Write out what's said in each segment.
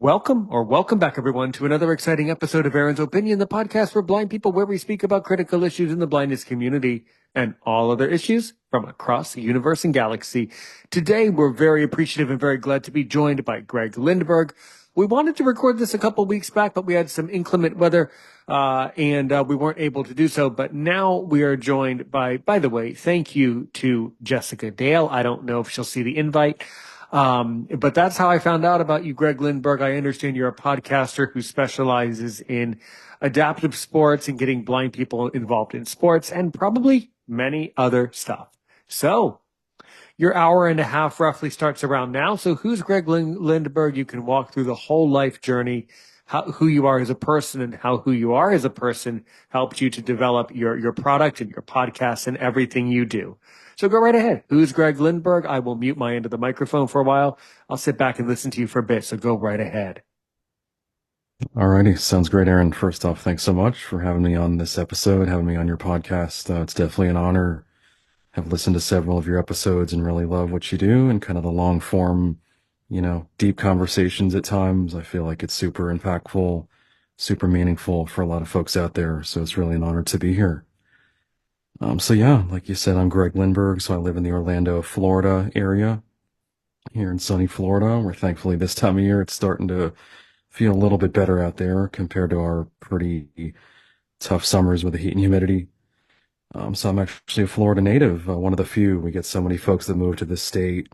Welcome back, everyone, to another exciting episode of Aaron's Opinion, the podcast for blind people, where we speak about critical issues in the blindness community and all other issues from across the universe and galaxy. Today, we're very appreciative and very glad to be joined by Greg Lindberg. We wanted to record this a couple weeks back, but we had some inclement weather, and we weren't able to do so. But now we are joined by the way, thank you to Jessica Dale. I don't know if she'll see the invite. But that's how I found out about you, Greg Lindberg. I understand you're a podcaster who specializes in adaptive sports and getting blind people involved in sports and probably many other stuff. So your hour and a half roughly starts around now. So who's Greg Lindberg? You can walk through the whole life journey, who you are as a person and how who you are as a person helped you to develop your product and your podcast and everything you do. So go right ahead. Who's Greg Lindberg? I will mute my end of the microphone for a while. I'll sit back and listen to you for a bit. So go right ahead. Alrighty, sounds great, Aaron. First off, thanks so much for having me on this episode, having me on your podcast. It's definitely an honor. I've listened to several of your episodes and really love what you do and kind of the long form, deep conversations at times. I feel like it's super impactful, super meaningful for a lot of folks out there. So it's really an honor to be here. So yeah, like you said, I'm Greg Lindberg. So I live in the Orlando, Florida area here in sunny Florida, where thankfully this time of year it's starting to feel a little bit better out there compared to our pretty tough summers with the heat and humidity. So I'm actually a Florida native, one of the few. We get so many folks that move to this state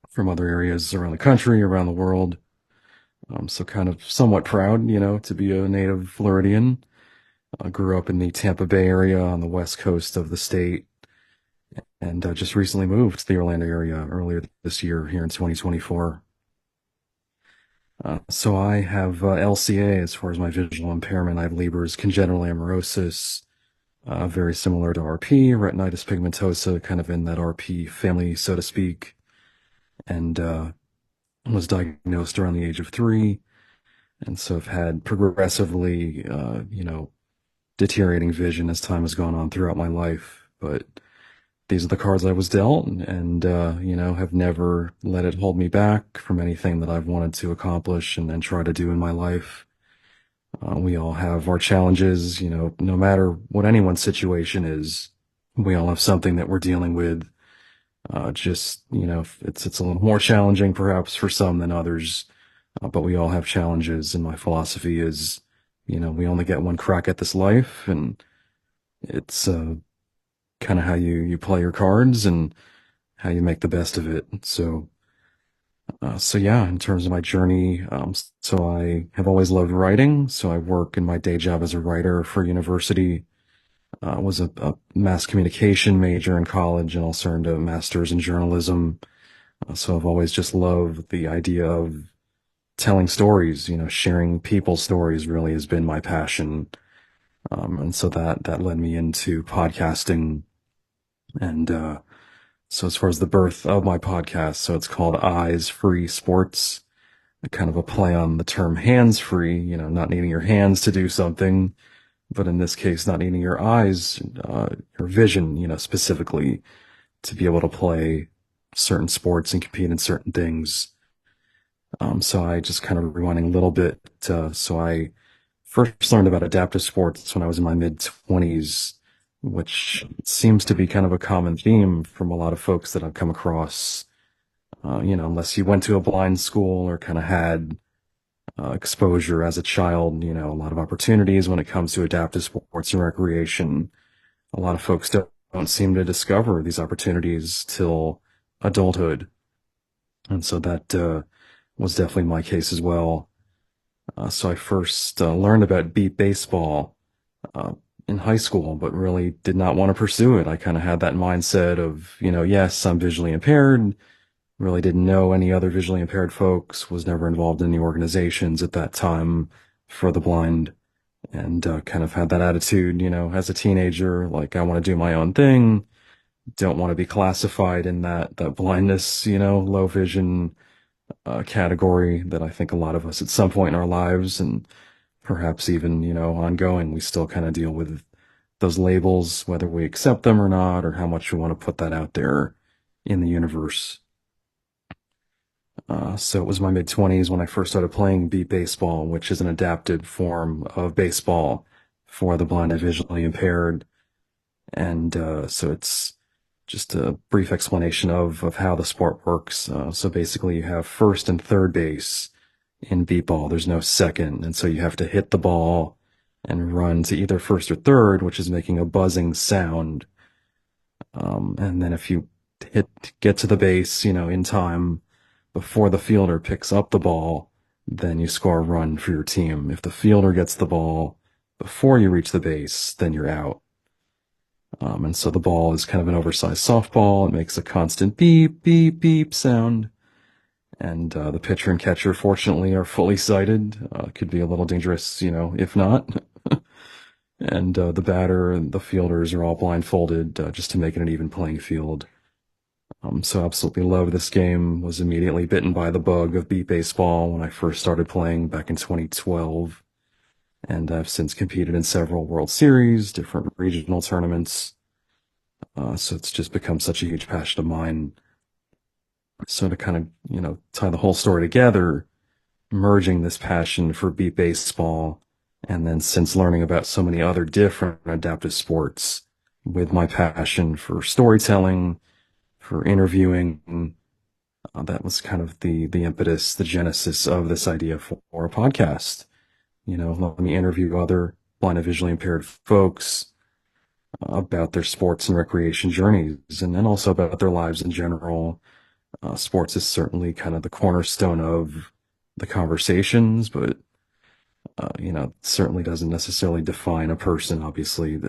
from other areas around the country, around the world. So kind of somewhat proud, to be a native Floridian. I grew up in the Tampa Bay area on the west coast of the state and just recently moved to the Orlando area earlier this year here in 2024. So I have LCA as far as my visual impairment. I have Leber's congenital amaurosis, very similar to RP, retinitis pigmentosa, kind of in that RP family, so to speak, and was diagnosed around the age of 3. And so I've had progressively, deteriorating vision as time has gone on throughout my life. But these are the cards I was dealt and have never let it hold me back from anything that I've wanted to accomplish and try to do in my life. We all have our challenges, no matter what anyone's situation is, we all have something that we're dealing with. It's a little more challenging perhaps for some than others, but we all have challenges. And my philosophy is, we only get one crack at this life, and it's kind of how you play your cards and how you make the best of it. So yeah, in terms of my journey, so I have always loved writing. So I work in my day job as a writer for university. Was a mass communication major in college and also earned a master's in journalism. So I've always just loved the idea of telling stories, sharing people's stories really has been my passion. And so that led me into podcasting. And so as far as the birth of my podcast, so it's called Eyes Free Sports, kind of a play on the term hands free, not needing your hands to do something, but in this case, not needing your eyes, your vision, specifically to be able to play certain sports and compete in certain things. So I just kind of rewinding a little bit. So I first learned about adaptive sports when I was in my mid-20s, which seems to be kind of a common theme from a lot of folks that I've come across. Unless you went to a blind school or kind of had exposure as a child, a lot of opportunities when it comes to adaptive sports and recreation. A lot of folks don't seem to discover these opportunities till adulthood. And so that was definitely my case as well. So I first learned about beat baseball in high school, but really did not want to pursue it. I kind of had that mindset of, yes, I'm visually impaired. Really didn't know any other visually impaired folks, was never involved in any organizations at that time for the blind, and kind of had that attitude, as a teenager, like I want to do my own thing, don't want to be classified in that blindness, low vision category that I think a lot of us at some point in our lives and perhaps even, ongoing, we still kind of deal with those labels, whether we accept them or not, or how much we want to put that out there in the universe. So it was my mid-20s when I first started playing beat baseball, which is an adapted form of baseball for the blind and visually impaired. And so it's just a brief explanation of how the sport works. So basically, you have first and third base in beat ball. There's no second, and so you have to hit the ball and run to either first or third, which is making a buzzing sound. And then if you get to the base, in time before the fielder picks up the ball, then you score a run for your team. If the fielder gets the ball before you reach the base, then you're out. And so the ball is kind of an oversized softball. It makes a constant beep, beep, beep sound. And the pitcher and catcher, fortunately, are fully sighted. Could be a little dangerous, if not. And the batter and the fielders are all blindfolded just to make it an even playing field. So absolutely love this game. Was immediately bitten by the bug of beat baseball when I first started playing back in 2012. And I've since competed in several World Series, different regional tournaments. So it's just become such a huge passion of mine. So to kind of, tie the whole story together, merging this passion for beat baseball, and then since learning about so many other different adaptive sports with my passion for storytelling, for interviewing, that was kind of the impetus, the genesis of this idea for a podcast. Let me interview other blind and visually impaired folks about their sports and recreation journeys, and then also about their lives in general. Sports is certainly kind of the cornerstone of the conversations, but certainly doesn't necessarily define a person. Obviously,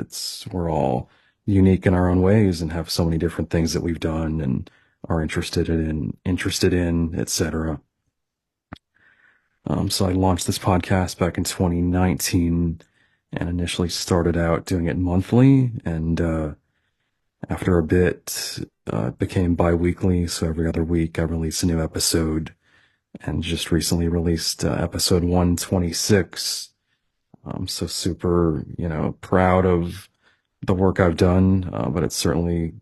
we're all unique in our own ways and have so many different things that we've done and are interested in, etc. So I launched this podcast back in 2019 and initially started out doing it monthly. And after a bit, it became bi-weekly. So every other week I release a new episode, and just recently released episode 126. So super, proud of the work I've done. But it certainly,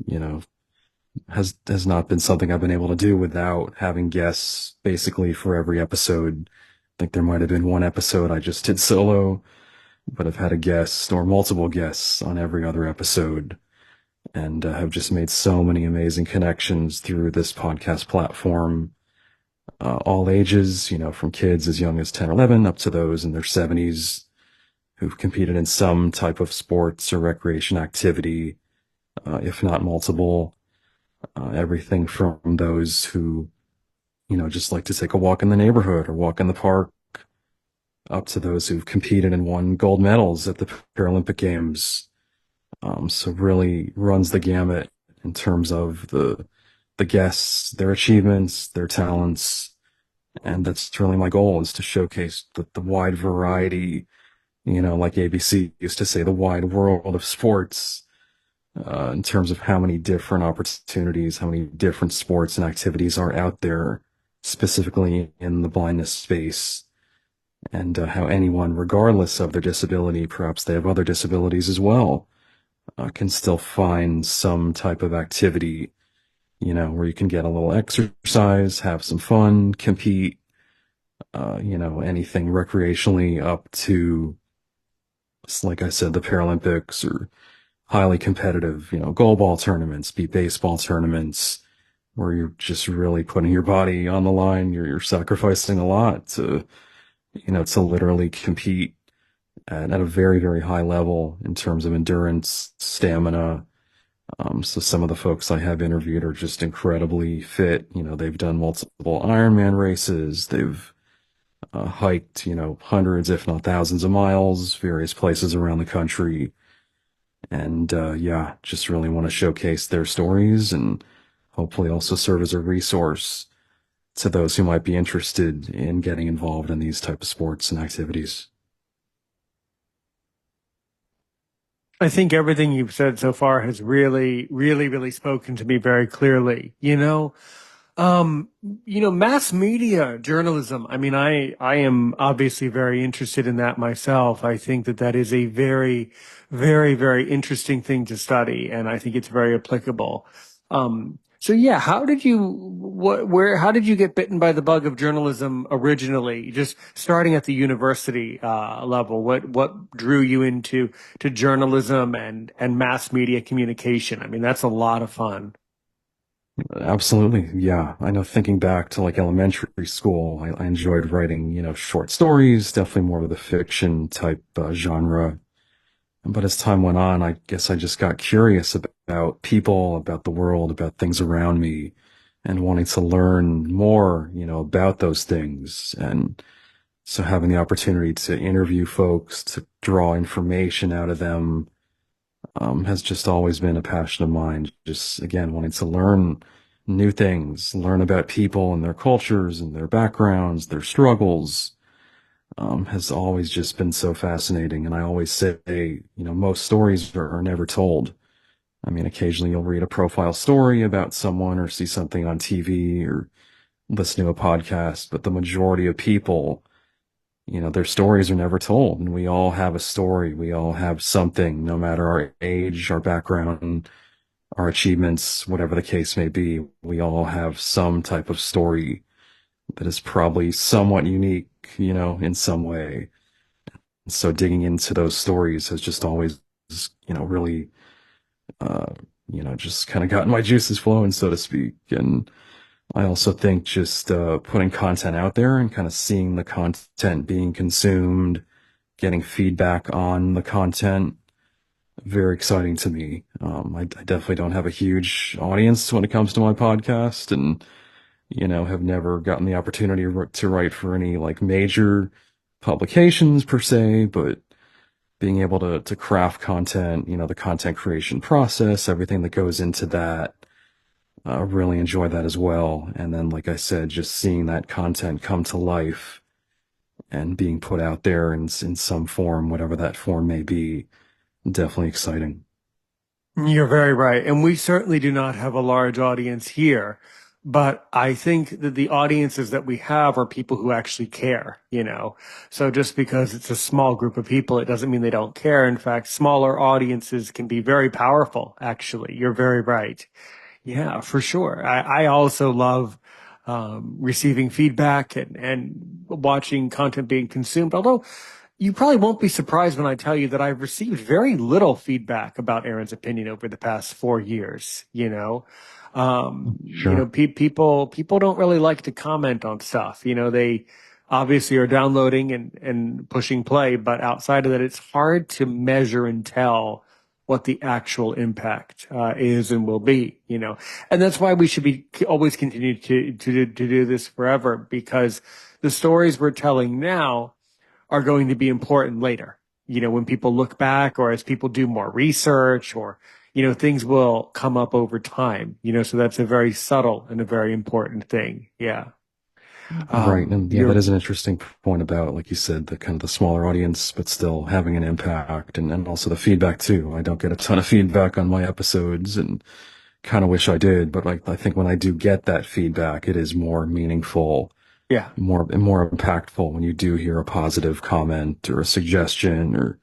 has not been something I've been able to do without having guests basically for every episode. I think there might have been one episode I just did solo, but I've had a guest or multiple guests on every other episode, and have just made so many amazing connections through this podcast platform. All ages, from kids as young as 10 or 11 up to those in their 70s who've competed in some type of sports or recreation activity, if not multiple. Everything from those who, just like to take a walk in the neighborhood or walk in the park, up to those who've competed and won gold medals at the Paralympic Games. So really runs the gamut in terms of the guests, their achievements, their talents. And that's really my goal, is to showcase the wide variety, like ABC used to say, the wide world of sports, in terms of how many different opportunities, how many different sports and activities are out there, specifically in the blindness space, and how anyone, regardless of their disability, perhaps they have other disabilities as well, can still find some type of activity, where you can get a little exercise, have some fun, compete, anything recreationally up to, like I said, the Paralympics, or highly competitive, goalball tournaments, beat baseball tournaments, where you're just really putting your body on the line. You're sacrificing a lot to literally compete at a very, very high level in terms of endurance, stamina. So some of the folks I have interviewed are just incredibly fit. They've done multiple Ironman races. They've hiked, hundreds, if not thousands of miles, various places around the country. And yeah, just really want to showcase their stories and hopefully also serve as a resource to those who might be interested in getting involved in these type of sports and activities. I think everything you've said so far has really, really, really spoken to me very clearly. Um, mass media journalism. I mean, I am obviously very interested in that myself. I think that is a very, very, very interesting thing to study, and I think it's very applicable. So yeah, how did you get bitten by the bug of journalism originally? Just starting at the university level, what drew you into to journalism and mass media communication? I mean, that's a lot of fun. Absolutely. Yeah. I know thinking back to like elementary school, I enjoyed writing, short stories, definitely more of the fiction type genre. But as time went on, I guess I just got curious about people, about the world, about things around me, and wanting to learn more, about those things. And so having the opportunity to interview folks, to draw information out of them, has just always been a passion of mine. Just again, wanting to learn new things, learn about people and their cultures and their backgrounds, their struggles, has always just been so fascinating. And I always say, most stories are never told. I mean, occasionally you'll read a profile story about someone or see something on TV or listen to a podcast, but the majority of people, their stories are never told. And we all have a story. We all have something, no matter our age, our background, our achievements, whatever the case may be. We all have some type of story that is probably somewhat unique, in some way. So digging into those stories has just always, really, uh, just kind of gotten my juices flowing, so to speak. And I also think just putting content out there and kind of seeing the content being consumed, getting feedback on the content, very exciting to me. I definitely don't have a huge audience when it comes to my podcast, and have never gotten the opportunity to write for any like major publications per se, but being able to craft content, the content creation process, everything that goes into that. Really enjoy that as well. And then, like I said, just seeing that content come to life and being put out there in some form, whatever that form may be, definitely exciting. You're very right. And we certainly do not have a large audience here. But I think that the audiences that we have are people who actually care, you know. So just because it's a small group of people, it doesn't mean they don't care. In fact, smaller audiences can be very powerful, actually. You're very right. Yeah, for sure. I also love receiving feedback and watching content being consumed. Although you probably won't be surprised when I tell you that I've received very little feedback about Aaron's opinion over the past 4 years. Sure. People don't really like to comment on stuff. They obviously are downloading and pushing play, but outside of that, it's hard to measure and tell what the actual impact is and will be. And that's why we should be always continue to do this forever, because the stories we're telling now are going to be important later. When people look back or as people do more research, or, things will come up over time, so that's a very subtle and a very important thing. Yeah. Right. And yeah, that You're, is an interesting point about, like you said, the kind of the smaller audience, but still having an impact and also the feedback too. I don't get a ton of feedback on my episodes and kind of wish I did, but like I think when I do get that feedback, it is more meaningful, yeah, more impactful when you do hear a positive comment or a suggestion, or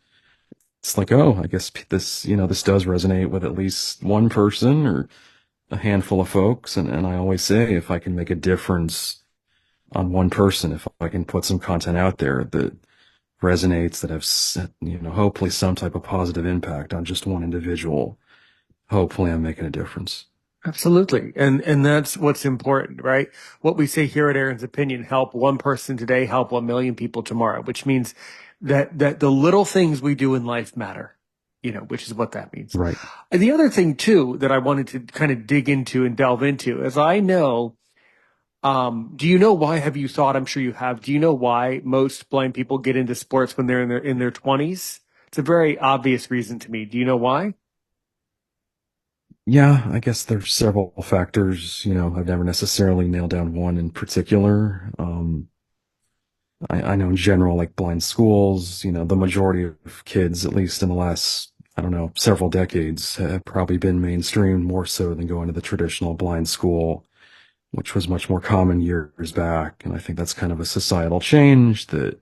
it's like, oh, I guess this, this does resonate with at least one person or a handful of folks. And I always say if I can make a difference on one person, if I can put some content out there that resonates, that have, hopefully some type of positive impact on just one individual, hopefully I'm making a difference. absolutely. And that's what's important, right? What we say here at Aaron's Opinion: help one person today, help 1 million people tomorrow, which means that the little things we do in life matter, which is what that means. Right. And the other thing too that I wanted to kind of dig into and delve into is I know, do you know why? Have you thought? I'm sure you have. Do you know why most blind people get into sports when they're in their 20s? It's a very obvious reason to me. Do you know why? Yeah, I guess there's several factors. I've never necessarily nailed down one in particular. I know in general, like blind schools, the majority of kids, at least in the last, I don't know, several decades, have probably been mainstreamed more so than going to the traditional blind school, which was much more common years back. And I think that's kind of a societal change that,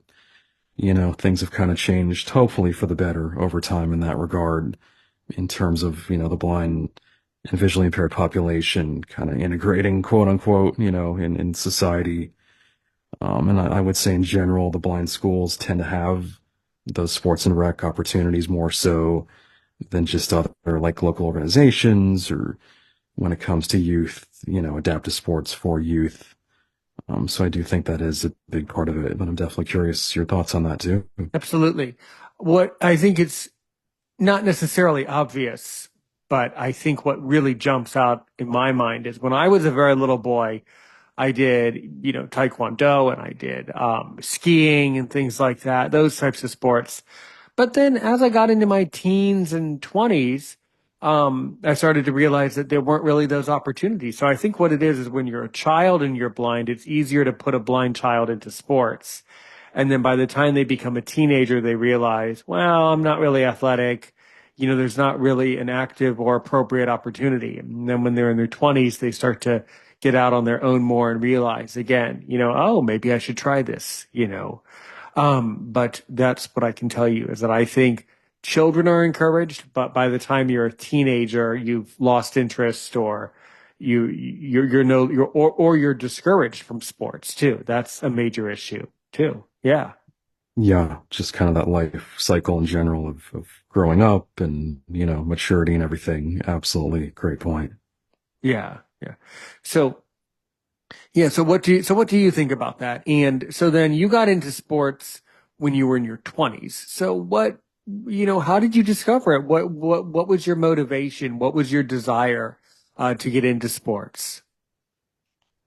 things have kind of changed, hopefully for the better over time in that regard, in terms of, the blind and visually impaired population kind of integrating, quote unquote, in society. And I would say in general, the blind schools tend to have those sports and rec opportunities more so than just other like local organizations or when it comes to youth, adaptive sports for youth. So I do think that is a big part of it, but I'm definitely curious your thoughts on that too. Absolutely. What I think it's not necessarily obvious, but I think what really jumps out in my mind is when I was a very little boy, I did, taekwondo and I did skiing and things like that, those types of sports. But then as I got into my teens and 20s, I started to realize that there weren't really those opportunities. So I think what it is when you're a child and you're blind, it's easier to put a blind child into sports. And then by the time they become a teenager, they realize, well, I'm not really athletic. There's not really an active or appropriate opportunity. And then when they're in their 20s, they start to get out on their own more and realize again, oh, maybe I should try this. But that's what I can tell you is that I think children are encouraged, but by the time you're a teenager, you've lost interest or you're no you're or you're discouraged from sports too. That's a major issue too. Yeah. Yeah, just kind of that life cycle in general of growing up and, maturity and everything. Absolutely. Great point. Yeah. Yeah. So yeah, so what do you think about that? And so then you got into sports when you were in your 20s. So how did you discover it? What was your motivation? What was your desire to get into sports?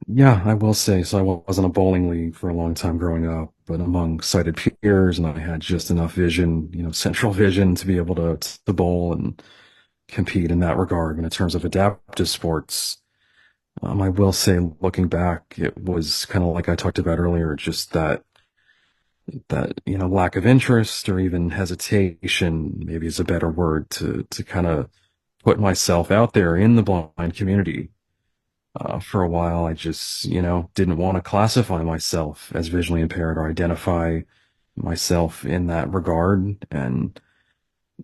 Yeah, I will say, so I was in a bowling league for a long time growing up, but among sighted peers, and I had just enough vision, central vision to be able to bowl and compete in that regard. And in terms of adaptive sports, I will say, looking back, it was kind of like I talked about earlier, just that lack of interest or even hesitation, maybe is a better word to kind of put myself out there in the blind community. For a while, I just, didn't want to classify myself as visually impaired or identify myself in that regard. And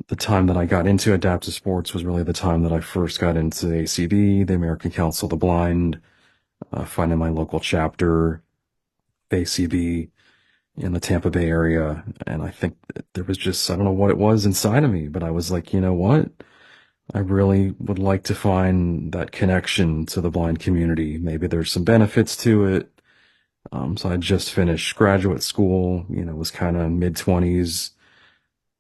the time that I got into adaptive sports was really the time that I first got into ACB, the American Council of the Blind, finding my local chapter, ACB, in the Tampa Bay area. And I think that there was just, I don't know what it was inside of me, but I was like, you know what? I really would like to find that connection to the blind community. Maybe there's some benefits to it. So I just finished graduate school, was kind of mid twenties,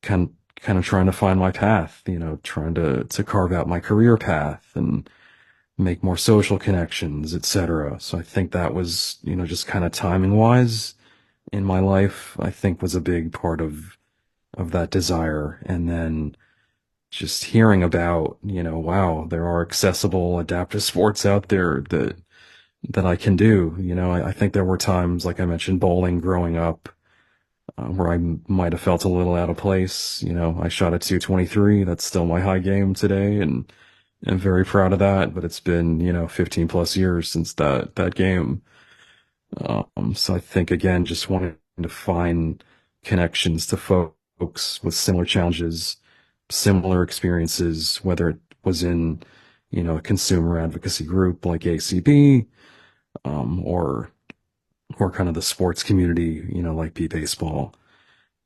kind of trying to find my path, trying to carve out my career path and make more social connections, etc. So I think that was, just kind of timing wise in my life, I think was a big part of that desire. And then just hearing about, wow, there are accessible adaptive sports out there that I can do. I think there were times, like I mentioned, bowling growing up, where I might have felt a little out of place. I shot a 223. That's still my high game today, and I'm very proud of that. But it's been, 15 plus years since that game. So I think again, just wanting to find connections to folks with similar challenges, similar experiences, whether it was in, a consumer advocacy group like ACB, or kind of the sports community, like baseball.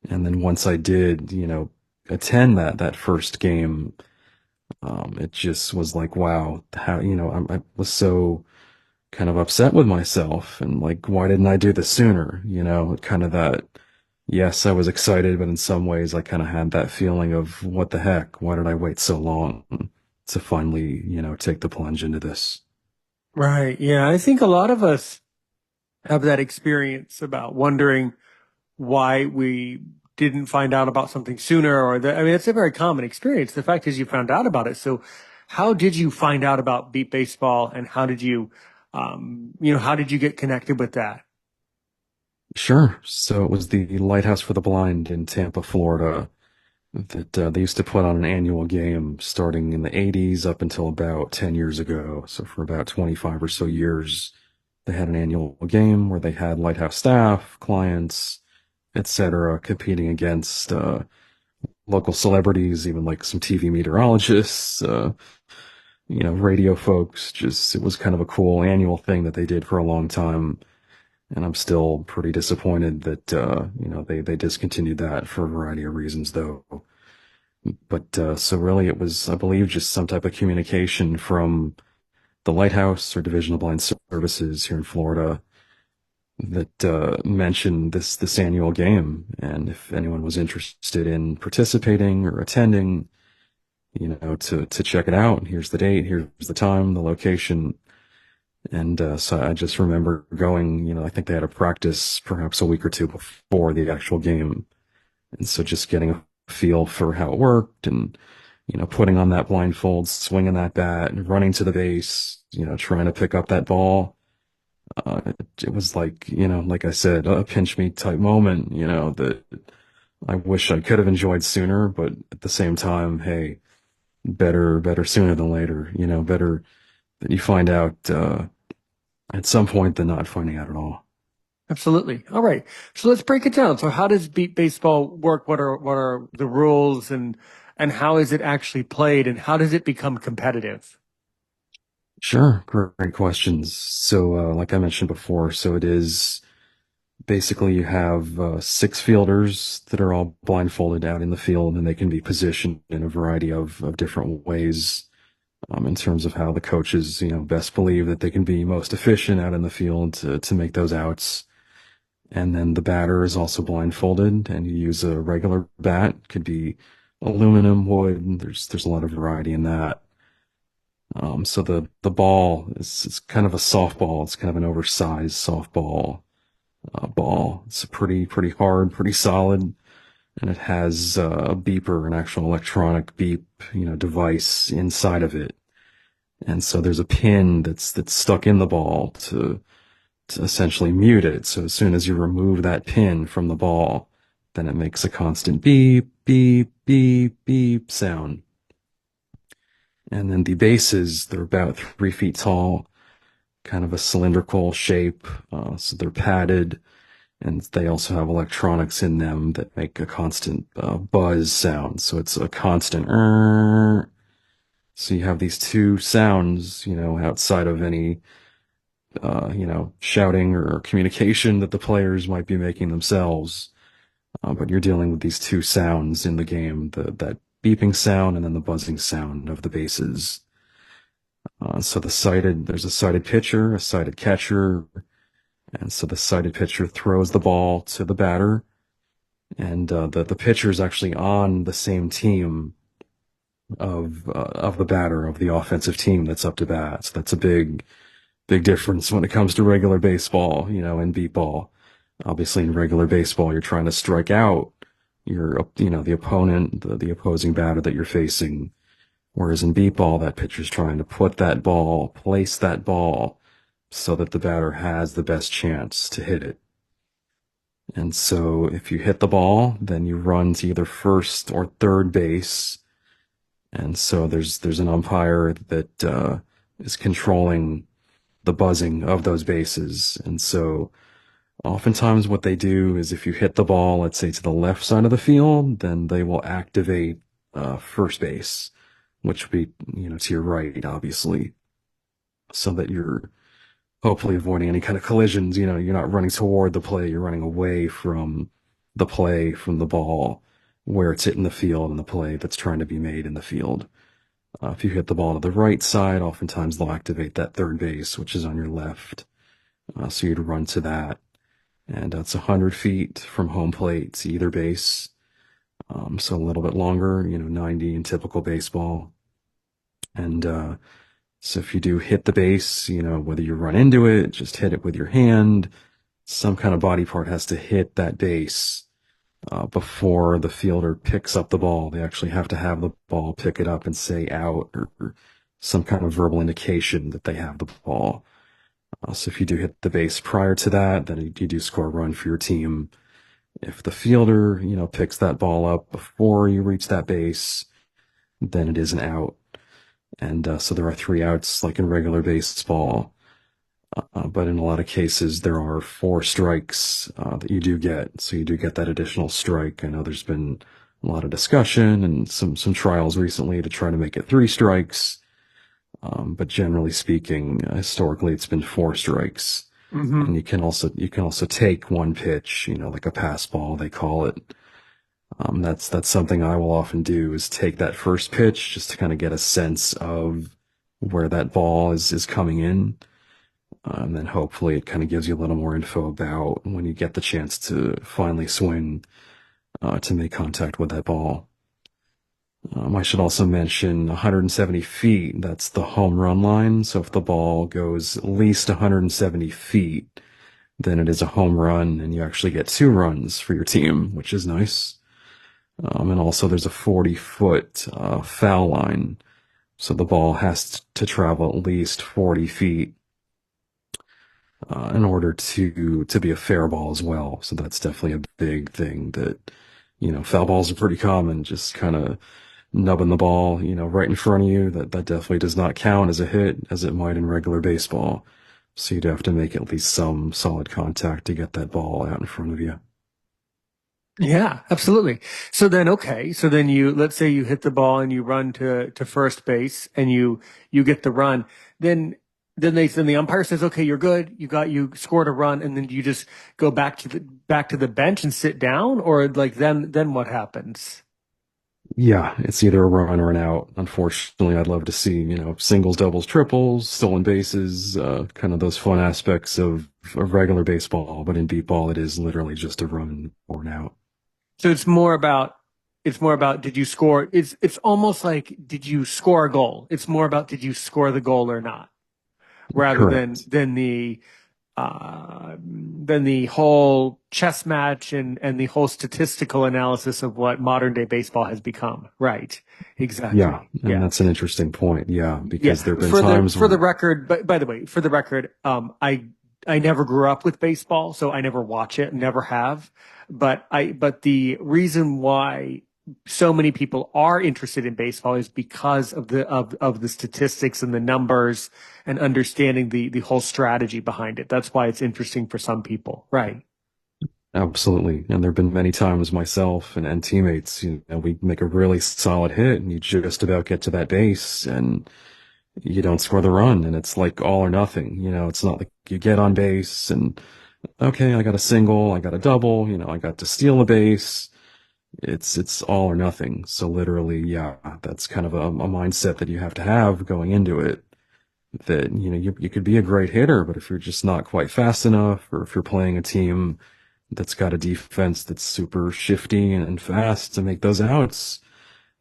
And then once I did, attend that first game, it just was like, wow, how, I was so kind of upset with myself and like, why didn't I do this sooner? Kind of that, yes, I was excited, but in some ways I kind of had that feeling of what the heck? Why did I wait so long to finally, take the plunge into this? Right. Yeah, I think a lot of us have that experience about wondering why we didn't find out about something sooner or that. I mean, it's a very common experience. The fact is you found out about it. So how did you find out about beat baseball and how did you get connected with that? Sure. So it was the Lighthouse for the Blind in Tampa, Florida, that they used to put on an annual game starting in the 80s up until about 10 years ago. So for about 25 or so years, they had an annual game where they had Lighthouse staff, clients, etc., competing against local celebrities, even like some TV meteorologists, radio folks. Just, it was kind of a cool annual thing that they did for a long time. And I'm still pretty disappointed that, they discontinued that for a variety of reasons, though. But, so really it was, I believe, just some type of communication from the Lighthouse or Division of Blind Services here in Florida that, mentioned this annual game. And if anyone was interested in participating or attending, to check it out, here's the date, here's the time, the location. And so I just remember going, I think they had a practice perhaps a week or two before the actual game. And so just getting a feel for how it worked and, putting on that blindfold, swinging that bat, and running to the base, trying to pick up that ball. It was like, like I said, a pinch me type moment, that I wish I could have enjoyed sooner, but at the same time, hey, better sooner than later, better that you find out, at some point than not finding out at all. Absolutely. All right. So let's break it down. So how does beat baseball work? What are the rules and how is it actually played and how does it become competitive? Sure, great questions. So, like I mentioned before, so it is basically you have six fielders that are all blindfolded out in the field, and they can be positioned in a variety of different ways, in terms of how the coaches, best believe that they can be most efficient out in the field to make those outs. And then the batter is also blindfolded, and you use a regular bat, could be aluminum, wood. There's a lot of variety in that. So the ball is kind of a softball. It's kind of an oversized softball ball. It's pretty hard, pretty solid, and it has a beeper, an actual electronic beep, device inside of it. And so there's a pin that's stuck in the ball to essentially mute it. So as soon as you remove that pin from the ball, then it makes a constant beep, beep, beep, beep sound. And then the bases, they're about 3 feet tall, kind of a cylindrical shape. So they're padded, and they also have electronics in them that make a constant buzz sound. So it's a constant. So you have these two sounds, outside of any, shouting or communication that the players might be making themselves. But you're dealing with these two sounds in the game, that beeping sound and then the buzzing sound of the bases. So there's a sighted pitcher, a sighted catcher, and so the sighted pitcher throws the ball to the batter, and the pitcher is actually on the same team of the batter of the offensive team that's up to bat. So that's a big difference when it comes to regular baseball, and beat ball. Obviously, in regular baseball, you're trying to strike out the opponent, the opposing batter that you're facing. Whereas in beat ball, that pitcher's trying to place that ball so that the batter has the best chance to hit it. And so if you hit the ball, then you run to either first or third base. And so there's an umpire that is controlling the buzzing of those bases. And so oftentimes what they do is if you hit the ball, let's say to the left side of the field, then they will activate first base, which would be, to your right, obviously, so that you're hopefully avoiding any kind of collisions. You're not running toward the play, you're running away from the play, from the ball, where it's hitting the field and the play that's trying to be made in the field. If you hit the ball to the right side, oftentimes they'll activate that third base, which is on your left. So you'd run to that. And it's 100 feet from home plate to either base. So a little bit longer, 90 in typical baseball. And so if you do hit the base, whether you run into it, just hit it with your hand, some kind of body part has to hit that base before the fielder picks up the ball. They actually have to have the ball pick it up and say out, or some kind of verbal indication that they have the ball. So if you do hit the base prior to that, then you do score a run for your team. If the fielder, picks that ball up before you reach that base, then it is an out. And so there are 3 outs like in regular baseball. But in a lot of cases, there are 4 strikes that you do get. So you do get that additional strike. I know there's been a lot of discussion and some trials recently to try to make it 3 strikes. But generally speaking, historically, it's been four strikes. And Hmm. you can also take one pitch, like a pass ball, they call it. That's something I will often do is take that first pitch just to kind of get a sense of where that ball is coming in. And then hopefully it kind of gives you a little more info about when you get the chance to finally swing to make contact with that ball. I should also mention 170 feet, that's the home run line. So if the ball goes at least 170 feet, then it is a home run and you actually get two runs for your team, which is nice. And also there's a 40-foot foul line. So the ball has to travel at least 40 feet in order to be a fair ball as well. So that's definitely a big thing that, foul balls are pretty common, just kind of nubbing the ball, right in front of you. That definitely does not count as a hit as it might in regular baseball. So you'd have to make at least some solid contact to get that ball out in front of you. Yeah, absolutely. So then, okay. So then let's say you hit the ball and you run to first base and you get the run. Then, then the umpire says, okay, you're good. You scored a run. And then you just go back to the bench and sit down, or like, then what happens? Yeah, it's either a run or an out. Unfortunately, I'd love to see, singles, doubles, triples, stolen bases, kind of those fun aspects of regular baseball. But in beat ball, it is literally just a run or an out. So it's more about did you score? It's almost like did you score a goal? It's more about did you score the goal or not, rather Correct. than the whole chess match and the whole statistical analysis of what modern day baseball has become. Right. Yeah, Exactly. and Yeah. that's an interesting point. Yeah, Yeah. because there have been times For the when, record, but by the way, for the record, I never grew up with baseball, so I never watch it, never have. But the reason why so many people are interested in baseball is because of of the statistics and the numbers and understanding the whole strategy behind it. That's why it's interesting for some people. Right. absolutely, and there have been many times myself and teammates, we make a really solid hit and you just about get to that base and you don't score the run and it's like all or nothing. It's not like you get on base and okay, I got a single, I got a double, I got to steal a base. It's all or nothing. So literally, yeah, that's kind of a mindset that you have to have going into it. That, you could be a great hitter, but if you're just not quite fast enough, or if you're playing a team that's got a defense that's super shifty and fast to make those outs,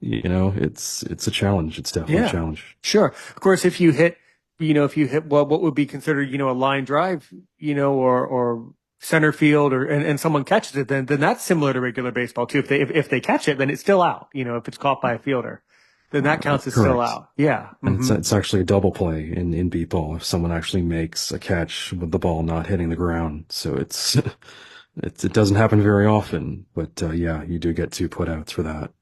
it's a challenge. It's definitely a Yeah, challenge. sure. Of course, if you hit well, what would be considered, a line drive, or center field, and someone catches it, then that's similar to regular baseball too. If they catch it, then it's still out. If it's caught by a fielder, then that counts as still Correct. out. Yeah. And it's Hmm. it's actually a double play in beat ball if someone actually makes a catch with the ball not hitting the ground. So it doesn't happen very often, but yeah, you do get two putouts for that.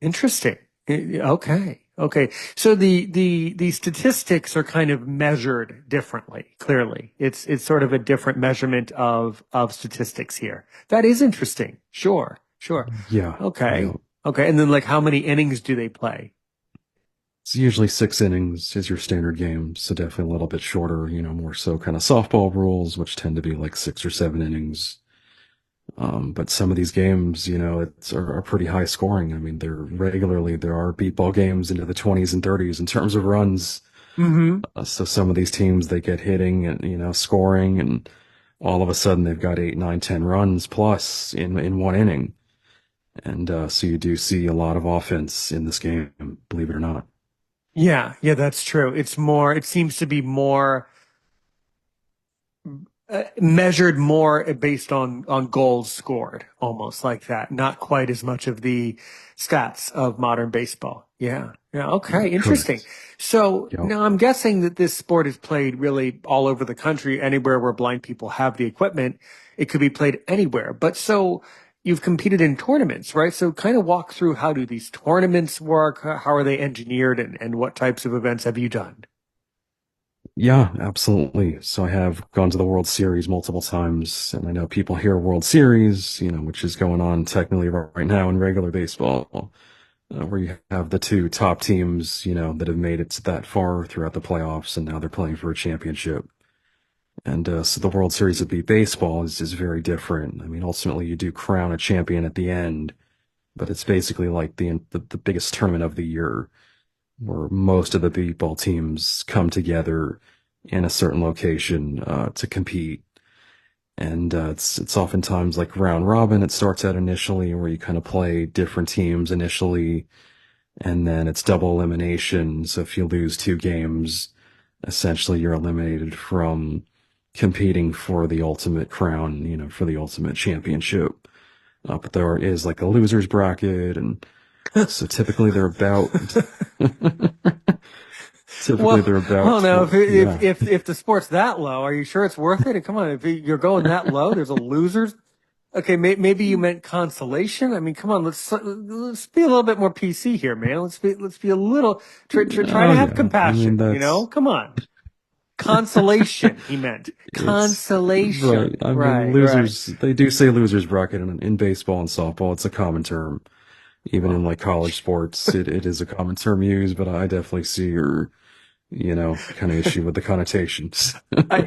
Interesting. Okay. Okay. So the statistics are kind of measured differently, clearly. It's sort of a different measurement of statistics here. That is interesting. Sure. Sure. Yeah, Okay. yeah. Okay. And then like how many innings do they play? It's usually 6 innings is your standard game, so definitely a little bit shorter, more so kind of softball rules, which tend to be like 6 or 7 innings. But some of these games, are pretty high scoring. I mean, there are beat ball games into the 20s and 30s in terms of runs. Hmm. So some of these teams they get hitting and scoring, and all of a sudden they've got 8, 9, 10 runs plus in one inning. And so you do see a lot of offense in this game, believe it or not. Yeah. Yeah, that's true. It seems to be more measured more based on goals scored, almost like that. Not quite as much of the stats of modern baseball. Yeah. Yeah. Okay. Interesting. Correct. So Yep. now I'm guessing that this sport is played really all over the country, anywhere where blind people have the equipment. It could be played anywhere. But so you've competed in tournaments, right? So kind of walk through how do these tournaments work? How are they engineered and what types of events have you done? Yeah, absolutely. So I have gone to the World Series multiple times, and I know people hear World Series, which is going on technically right now in regular baseball. where you have the two top teams, that have made it that far throughout the playoffs, and now they're playing for a championship. And so the World Series of baseball is very different. I mean, ultimately, you do crown a champion at the end, but it's basically like the biggest tournament of the year, where most of the baseball teams come together in a certain location to compete. And it's oftentimes like round robin. It starts out initially where you kind of play different teams initially, and then it's double elimination. So if you lose two games, essentially you're eliminated from competing for the ultimate crown, for the ultimate championship. But there is like a losers bracket, and so typically they're about typically Well, they're about well, now 20, yeah. if the sport's that low, are you sure it's worth it? Come on, if you're going that low, there's a losers. Okay, maybe you meant consolation. I mean, come on, let's be a little bit more PC here, man. Let's be a little try Oh to have yeah. I mean, compassion. Come on, consolation. He meant it's right. consolation. I mean, Right, right. losers, they do say losers bracket in baseball and softball. It's a common term. Even in Well, like college sports, it is a common term used, but I definitely see your, kind of issue with the connotations.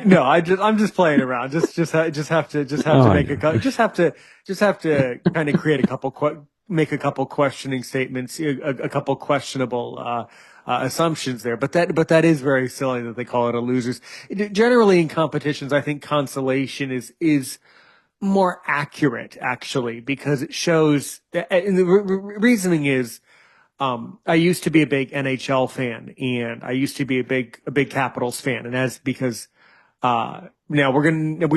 no, I'm just playing around. Just have to Oh make yeah. just have to kind of create a couple make a couple questioning statements, a couple questionable assumptions there. But that is very silly that they call it a losers. Generally in competitions, I think consolation is more accurate actually because it shows. And the reasoning is. I used to be a big NHL fan, and I used to be a big Capitals fan, and that's because now we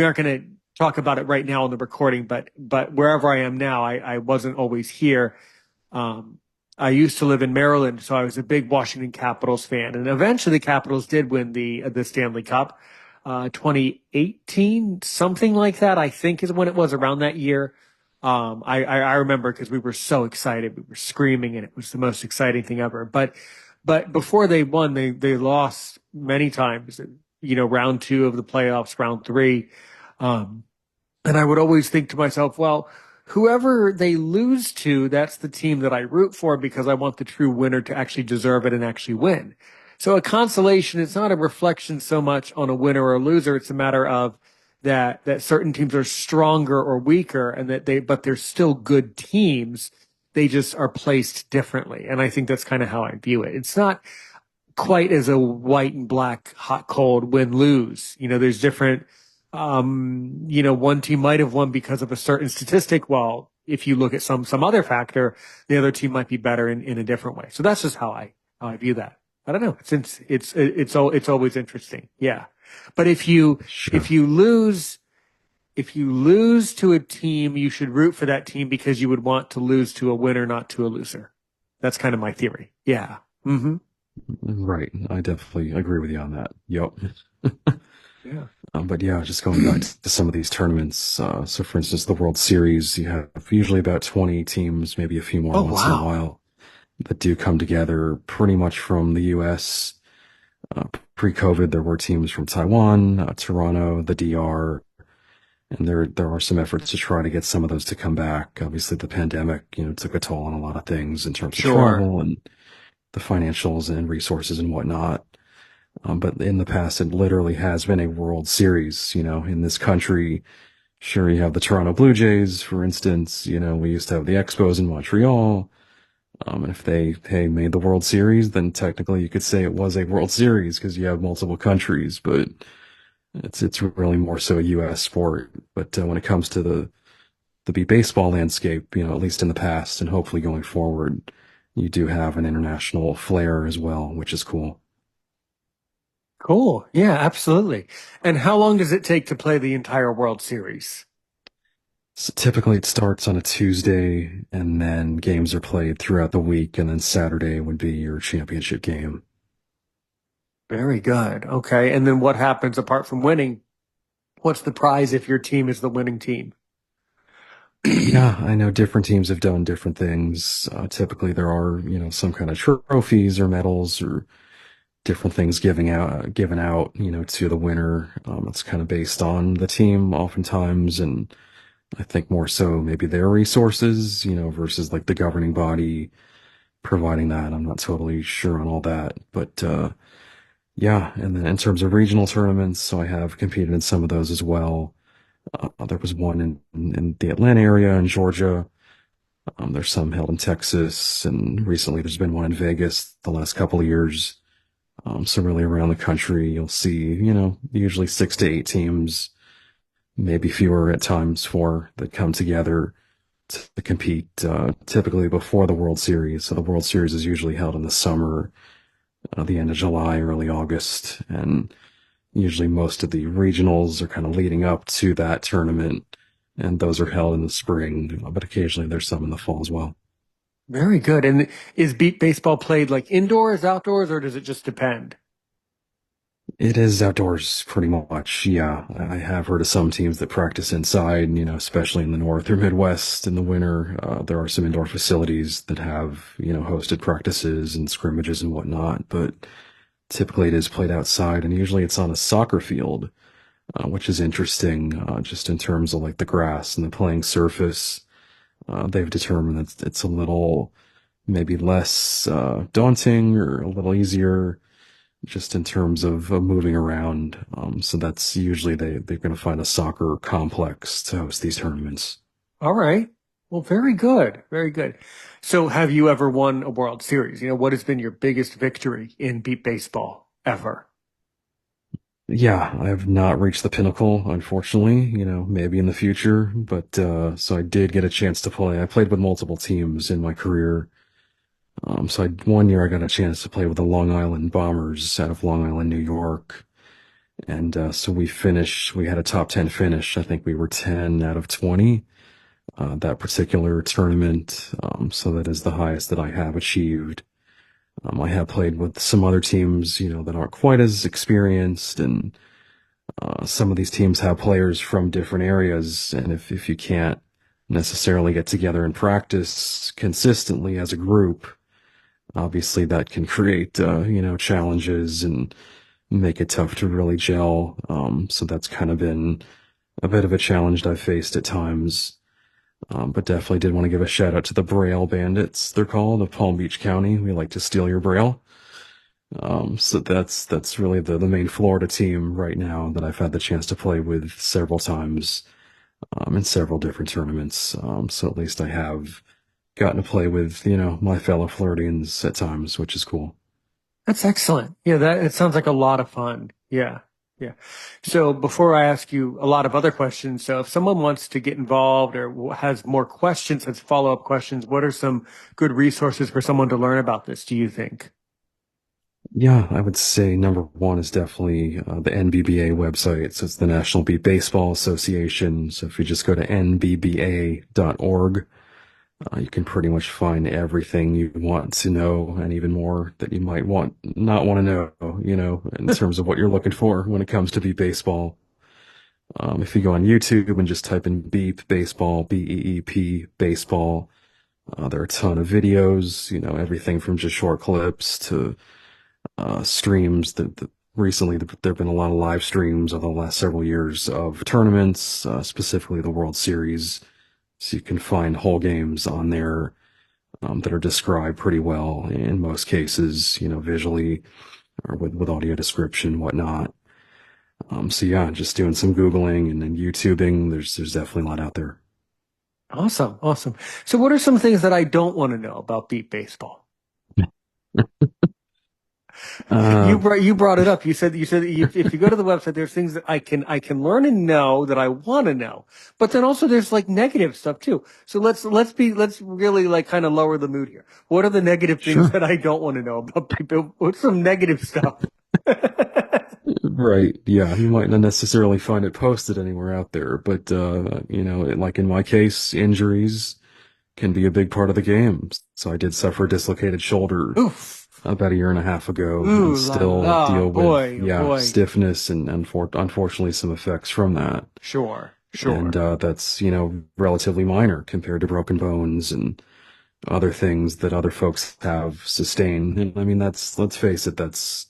aren't gonna talk about it right now on the recording, but wherever I am now, I wasn't always here. Um, I used to live in Maryland, so I was a big Washington Capitals fan, and eventually the Capitals did win the Stanley Cup, 2018, something like that. I think is when it was around that year. I remember because we were so excited, we were screaming, and it was the most exciting thing ever. But before they won, they lost many times. Round two of the playoffs, round three. Um, and I would always think to myself, well, whoever they lose to, that's the team that I root for because I want the true winner to actually deserve it and actually win. So a consolation, it's not a reflection so much on a winner or a loser. It's a matter of that certain teams are stronger or weaker and but they're still good teams. They just are placed differently. And I think that's kind of how I view it. It's not quite as a white and black, hot, cold, win, lose. There's different, one team might have won because of a certain statistic. Well, if you look at some other factor, the other team might be better in a different way. So that's just how I view that. I don't know. It's always interesting. Yeah. But if Sure. you lose, if you lose to a team, you should root for that team because you would want to lose to a winner, not to a loser. That's kind of my theory. Yeah. Hmm. Right. I definitely agree with you on that. Yep. Yeah. But yeah, just going back to some of these tournaments. So for instance, the World Series, you have usually about 20 teams, maybe a few more Oh, once in a wow. while, that do come together pretty much from the US. Pre-COVID, there were teams from Taiwan, Toronto, the DR, and there are some efforts to try to get some of those to come back. Obviously, the pandemic, took a toll on a lot of things in terms of Sure. travel and the financials and resources and whatnot. But in the past, it literally has been a World Series, in this country. Sure, you have the Toronto Blue Jays, for instance. We used to have the Expos in Montreal. And if they made the World Series, then technically you could say it was a World Series because you have multiple countries, but it's really more so a U.S. sport. But when it comes to the baseball landscape, at least in the past and hopefully going forward, you do have an international flair as well, which is cool. Cool. Yeah, absolutely. And how long does it take to play the entire World Series? So typically it starts on a Tuesday and then games are played throughout the week, and then Saturday would be your championship game. Very good. Okay. And then what happens apart from winning? What's the prize if your team is the winning team? Yeah, I know different teams have done different things. Typically there are, some kind of trophies or medals or different things given out, to the winner. It's kind of based on the team oftentimes, and I think more so maybe their resources, versus like the governing body. providing that. I'm not totally sure on all that, but yeah. And then in terms of regional tournaments, so I have competed in some of those as well. There was one in the Atlanta area in Georgia. There's some held in Texas, and recently there's been one in Vegas the last couple of years. So really around the country, you'll see, usually 6 to 8 teams, maybe fewer at times, four that come together to compete, typically before the World Series. So the World Series is usually held in the summer, the end of July, early August, and usually most of the regionals are kind of leading up to that tournament, and those are held in the spring, but occasionally there's some in the fall as well. Very good. And is beat baseball played like indoors, outdoors, or does it just depend? It is outdoors pretty much. Yeah, I have heard of some teams that practice inside, especially in the North or Midwest in the winter. There are some indoor facilities that have, hosted practices and scrimmages and whatnot, but typically it is played outside, and usually it's on a soccer field, which is interesting, just in terms of like the grass and the playing surface. They've determined that it's a little maybe less daunting or a little easier just in terms of moving around. So that's usually they're going to find a soccer complex to host these tournaments. All right. Well, very good. Very good. So have you ever won a World Series? What has been your biggest victory in beat baseball ever? Yeah, I have not reached the pinnacle, unfortunately, maybe in the future, but so I did get a chance to play. I played with multiple teams in my career. One year I got a chance to play with the Long Island Bombers out of Long Island, New York. And so we had a top 10 finish. I think we were 10 out of 20 that particular tournament. So that is the highest that I have achieved. I have played with some other teams, that aren't quite as experienced, and some of these teams have players from different areas. And if you can't necessarily get together and practice consistently as a group, obviously that can create, challenges and make it tough to really gel. So that's kind of been a bit of a challenge I've faced at times. But definitely did want to give a shout out to the Braille Bandits, they're called, of Palm Beach County. We like to steal your Braille. So that's really the main Florida team right now that I've had the chance to play with several times, in several different tournaments. So at least I have gotten to play with, my fellow Floridians at times, which is cool. That's excellent. Yeah, it sounds like a lot of fun. Yeah. Yeah. So before I ask you a lot of other questions, so if someone wants to get involved or has more questions, has follow-up questions, what are some good resources for someone to learn about this, do you think? Yeah, I would say number one is definitely the NBBA website. So it's the National Beat Baseball Association. So if you just go to nbba.org, you can pretty much find everything you want to know and even more that you might not want to know, in terms of what you're looking for when it comes to beat baseball. If you go on YouTube and just type in beep baseball, BEEP baseball, there are a ton of videos, everything from just short clips to streams that recently there have been a lot of live streams over the last several years of tournaments, specifically the World Series. So you can find whole games on there that are described pretty well in most cases, visually or with audio description, whatnot. So yeah, just doing some Googling and then YouTubing. There's definitely a lot out there. Awesome. Awesome. So what are some things that I don't want to know about beat baseball? Uh, You brought it up. You said that if you go to the website, there's things that I can learn and know that I want to know, but then also there's like negative stuff too. So let's really like kind of lower the mood here. What are the negative things sure. that I don't want to know about people? What's some negative stuff? Right. Yeah. You might not necessarily find it posted anywhere out there, but, like in my case, injuries can be a big part of the game. So I did suffer a dislocated shoulder Oof. about a year and a half ago Ooh and la still la. deal with, Boy, oh yeah, boy. stiffness and unfortunately some effects from that. Sure. And, Sure. that's, relatively minor compared to broken bones and other things that other folks have sustained. And I mean, let's face it, that's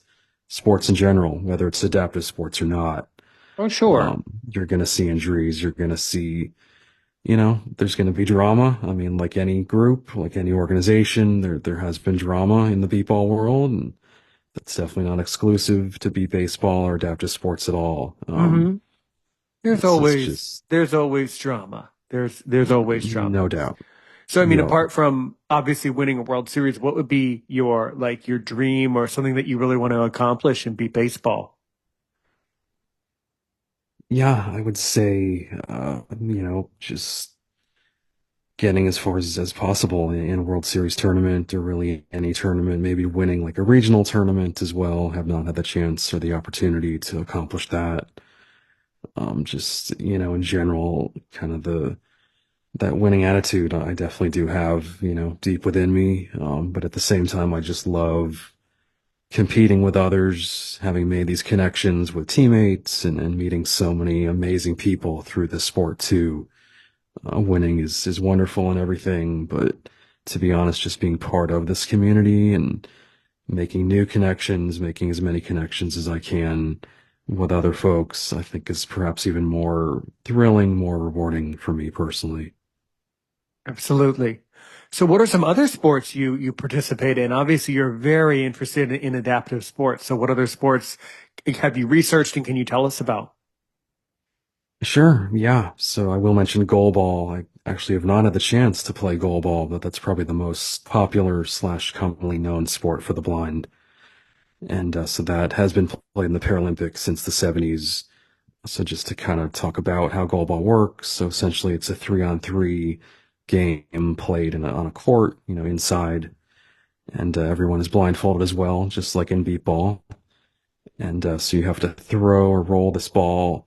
sports in general, whether it's adaptive sports or not. Oh, sure. You're going to see injuries. You're going to see, there's going to be drama. I mean, like any group, like any organization, there has been drama in the beatball world, and that's definitely not exclusive to beat baseball or adaptive sports at all. Hmm. It's just There's always drama. There's always drama. no doubt. So I mean, Yep. apart from obviously winning a World Series, what would be your like your dream or something that you really want to accomplish in beat baseball? Yeah, I would say, just getting as far as possible in a World Series tournament or really any tournament, maybe winning like a regional tournament as well. Have not had the chance or the opportunity to accomplish that. Just, in general, kind of that winning attitude I definitely do have, deep within me. But at the same time, I just love competing with others, having made these connections with teammates and meeting so many amazing people through the sport too. Winning is wonderful and everything, but to be honest, just being part of this community and making new connections, making as many connections as I can with other folks, I think is perhaps even more thrilling, more rewarding for me personally. Absolutely. So what are some other sports you participate in? Obviously, you're very interested in adaptive sports. So what other sports have you researched and can you tell us about? Sure, yeah. So I will mention goalball. I actually have not had the chance to play goalball, but that's probably the most popular slash commonly known sport for the blind. And so that has been played in the Paralympics since the 70s. So just to kind of talk about how goalball works. So essentially it's a 3-on-3 game played on a court, inside, and everyone is blindfolded as well, just like in beat ball. And so you have to throw or roll this ball.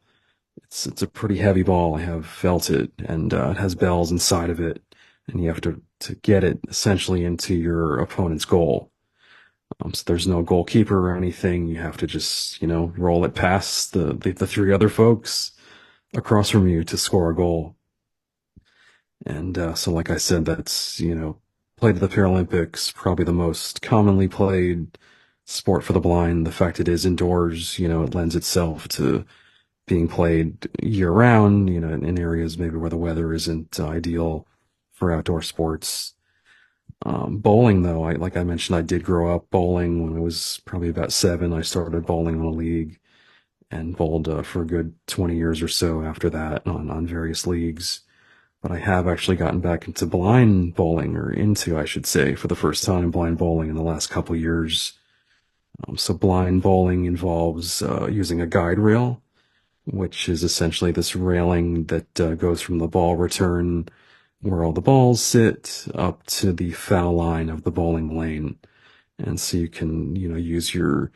It's a pretty heavy ball. I have felt it, and it has bells inside of it, and you have to get it essentially into your opponent's goal. So there's no goalkeeper or anything. You have to just, roll it past the three other folks across from you to score a goal. And so, like I said, that's, played at the Paralympics, probably the most commonly played sport for the blind. The fact it is indoors, it lends itself to being played year round, in areas maybe where the weather isn't ideal for outdoor sports. Bowling, though, like I mentioned, I did grow up bowling when I was probably about 7. I started bowling on a league and bowled for a good 20 years or so after that on various leagues. But I have actually gotten back into blind bowling, or into, I should say, for the first time, blind bowling in the last couple years. So blind bowling involves using a guide rail, which is essentially this railing that goes from the ball return where all the balls sit up to the foul line of the bowling lane. And so you can, use your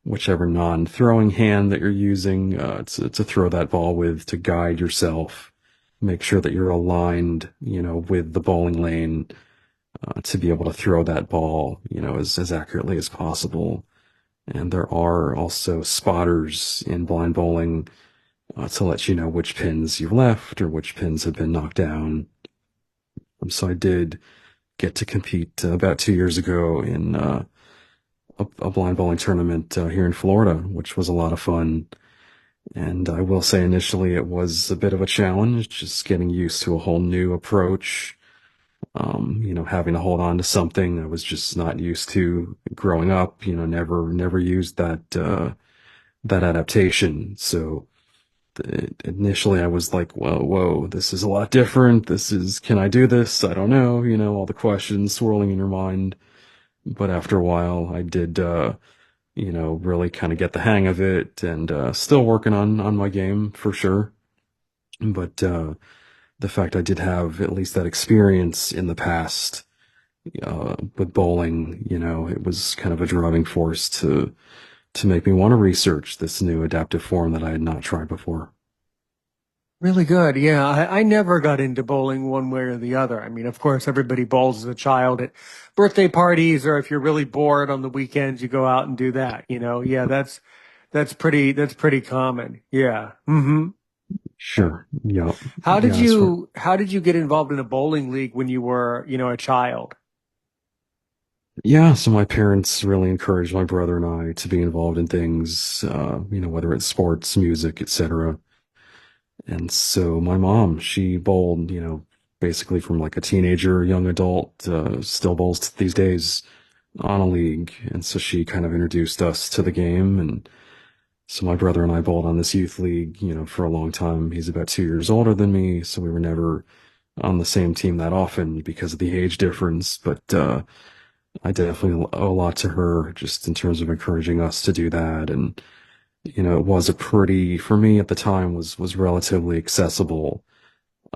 whichever non-throwing hand that you're using to throw that ball with to guide yourself. Make sure that you're aligned, with the bowling lane to be able to throw that ball, as accurately as possible. And there are also spotters in blind bowling to let you know which pins you left or which pins have been knocked down. So I did get to compete about 2 years ago in a blind bowling tournament here in Florida, which was a lot of fun. And I will say initially it was a bit of a challenge, just getting used to a whole new approach. Having to hold on to something I was just not used to growing up, never used that adaptation. So initially I was like, whoa, this is a lot different. Can I do this? I don't know, all the questions swirling in your mind. But after a while, I did, really kind of get the hang of it and still working on my game for sure. But the fact I did have at least that experience in the past with bowling, it was kind of a driving force to make me want to research this new adaptive form that I had not tried before. Really good. Yeah, I never got into bowling one way or the other. I mean, of course, everybody bowls as a child at birthday parties, or if you're really bored on the weekends, you go out and do that. Yeah, that's pretty common. Yeah. Hmm. Sure. Yeah. How did Yeah. As far you get involved in a bowling league when you were, a child? Yeah, so my parents really encouraged my brother and I to be involved in things, whether it's sports, music, etc. And so my mom, she bowled, basically from like a teenager, young adult, still bowls these days on a league. And so she kind of introduced us to the game. And so my brother and I bowled on this youth league, for a long time. He's about 2 years older than me, so we were never on the same team that often because of the age difference. But I definitely owe a lot to her just in terms of encouraging us to do that. And it was a pretty, for me at the time, was relatively accessible,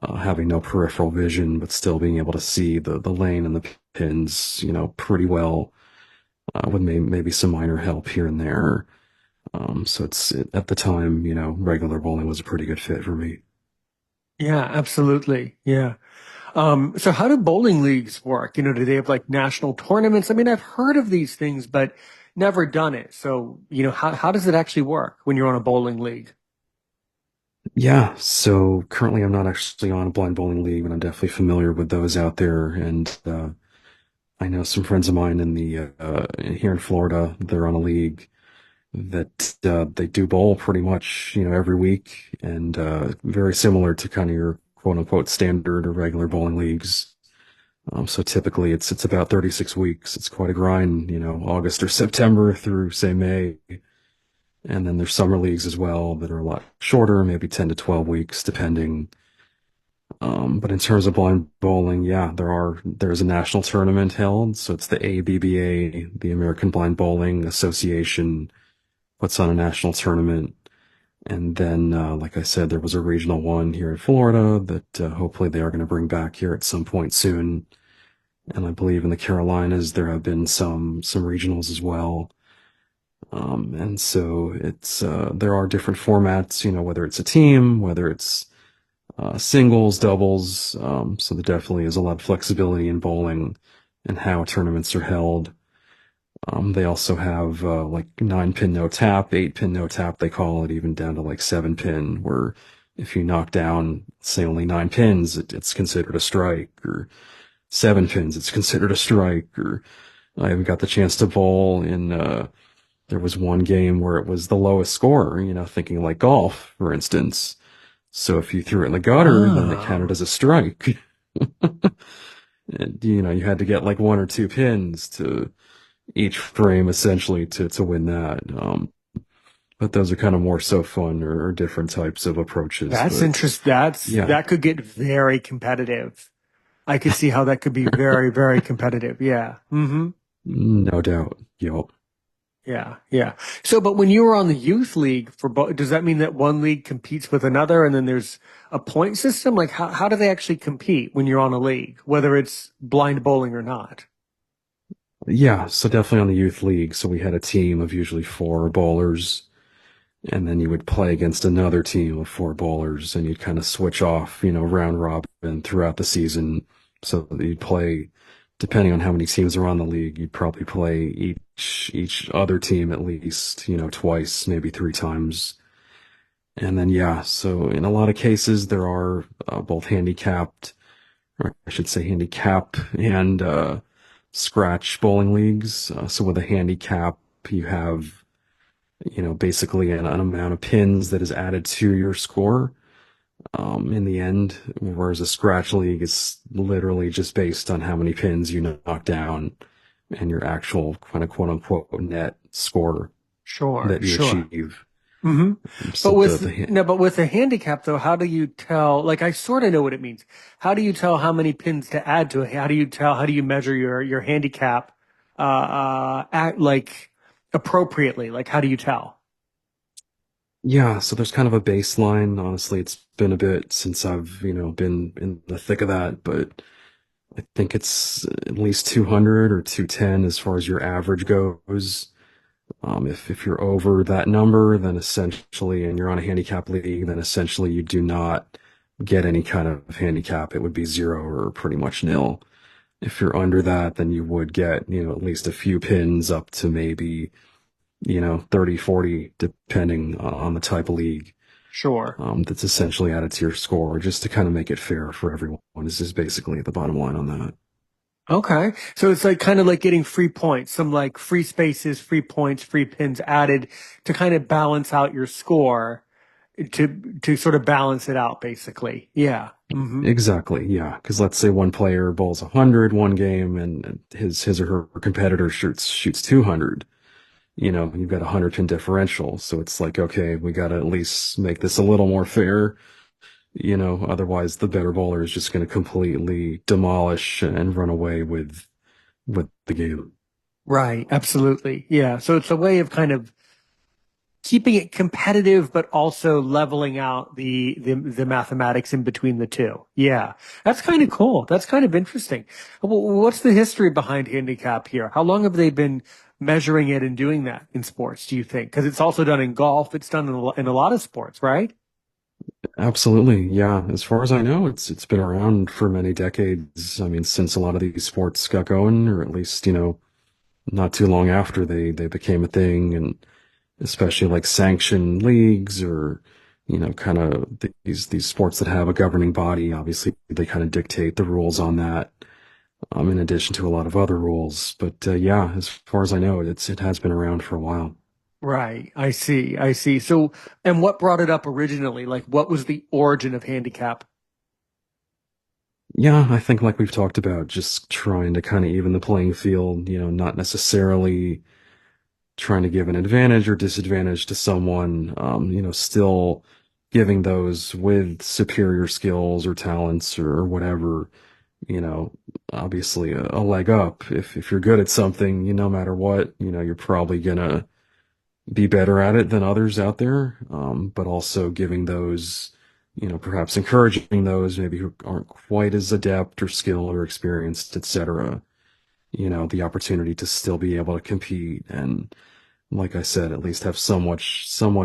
having no peripheral vision, but still being able to see the lane and the pins, pretty well, with maybe some minor help here and there. So at the time, regular bowling was a pretty good fit for me. Yeah, absolutely. Yeah. So how do bowling leagues work? Do they have like national tournaments? I mean, I've heard of these things, but never done it. So, how does it actually work when you're on a bowling league? Yeah, so currently I'm not actually on a blind bowling league, but I'm definitely familiar with those out there. And I know some friends of mine in the here in Florida, they're on a league that they do bowl pretty much, every week, and very similar to kind of your quote unquote standard or regular bowling leagues. So typically it's about 36 weeks. It's quite a grind, August or September through say May. And then there's summer leagues as well that are a lot shorter, maybe 10 to 12 weeks, depending. But in terms of blind bowling, yeah, there's a national tournament held. So it's the ABBA, the American Blind Bowling Association, puts on a national tournament. And then, like I said, there was a regional one here in Florida that hopefully they are going to bring back here at some point soon. And I believe in the Carolinas there have been some regionals as well. And so there are different formats, whether it's a team, whether it's singles, doubles. So there definitely is a lot of flexibility in bowling and how tournaments are held. They also have like 9 pin no tap, 8 pin no tap, they call it, even down to like 7 pin, where if you knock down, say, only 9 pins, it's considered a strike, or 7 pins, it's considered a strike. Or I even got the chance to bowl in, there was one game where it was the lowest score, thinking like golf, for instance. So if you threw it in the gutter, then it counted Oh, as a strike. And, you had to get like 1 or 2 pins to each frame essentially to win that. But those are kind of more so fun or different types of approaches. that's But interesting. yeah, That could get very competitive. I could see how that could be very, very competitive. Yeah. no doubt. Yup. Yeah, yeah. So, but when you were on the youth league for does that mean that one league competes with another and then there's a point system? Like how do they actually compete when you're on a league, whether it's blind bowling or not? Yeah, so definitely on the youth league. So we had a team of usually 4 bowlers, and then you would play against another team of 4 bowlers, and you'd kind of switch off, round robin throughout the season. So that you'd play, depending on how many teams are on the league, you'd probably play each other team at least, twice, maybe 3 times. And then yeah, so in a lot of cases there are both handicapped, or I should say handicap and scratch bowling leagues. So with a handicap, you have, basically an amount of pins that is added to your score in the end, whereas a scratch league is literally just based on how many pins you knock down and your actual kind of quote unquote net score Sure, that you sure. achieve. hmm But So with no, but with a handicap though, how do you tell? Like I sort of know what it means. How do you tell how many pins to add to it? How do you tell? How do you measure your handicap? At like appropriately. Like how do you tell? yeah, so there's kind of a baseline. Honestly, it's been a bit since I've, been in the thick of that, but I think it's at least 200 or 210 as far as your average goes. If you're over that number, then essentially, and you're on a handicap league, then essentially you do not get any kind of handicap. It would be zero or pretty much nil. If you're under that, then you would get, at least a few pins up to maybe, 30, 40, depending on the type of league. Sure. That's essentially added to your score just to kind of make it fair for everyone. This is basically the bottom line on that. Okay. So it's like kind of like getting free points, some like free spaces, free points, free pins added to kind of balance out your score. to sort of balance it out, basically. Yeah. Exactly, yeah. Because let's say one player bowls 100 one game, and his or her competitor shoots 200. You've got a 100 pin differential, so it's like, okay, we got to at least make this a little more fair. Otherwise the better bowler is just going to completely demolish and run away with the game. Right. Absolutely. Yeah. So it's a way of kind of keeping it competitive, but also leveling out the mathematics in between the two. Yeah, that's kind of cool. That's kind of interesting. What's the history behind handicap here? How long have they been measuring it and doing that in sports, do you think? Because it's also done in golf. It's done in a lot of sports, right? Absolutely, yeah. As far as I know, it's been around for many decades. I mean, since a lot of these sports got going, or at least, not too long after they became a thing, and especially like sanctioned leagues, or kind of these sports that have a governing body. Obviously, they kind of dictate the rules on that, in addition to a lot of other rules. But yeah, as far as I know, it has been around for a while. Right. I see. I see. So, and what brought it up originally? Like, what was the origin of handicap? Yeah, I think like we've talked about, just trying to kind of even the playing field, not necessarily trying to give an advantage or disadvantage to someone, still giving those with superior skills or talents or whatever, you know, obviously a leg up. If you're good at something, no matter what, you're probably gonna be better at it than others out there. But also giving those, perhaps encouraging those maybe who aren't quite as adept or skilled or experienced, etc., the opportunity to still be able to compete and, like I said, at least have somewhat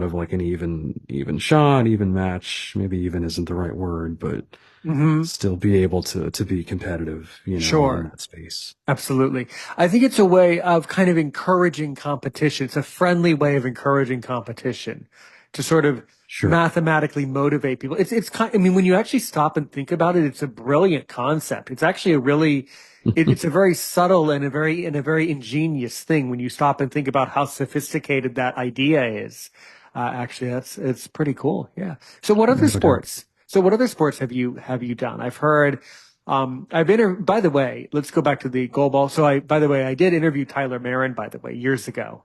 of like an even shot, even match. Maybe even isn't the right word, but Hmm. still be able to be competitive, in Sure. that space. Absolutely. I think it's a way of kind of encouraging competition. It's a friendly way of encouraging competition to sort of Sure. mathematically motivate people. It's kind, I mean, when you actually stop and think about it, it's a brilliant concept. It's actually a really, it's a very subtle and a very ingenious thing when you stop and think about how sophisticated that idea is. Actually, it's pretty cool. Yeah. So what other No doubt. sports? So what other sports have you done? I've heard. By the way, let's go back to the goal ball. By the way, I did interview Tyler Marin, by the way, years ago.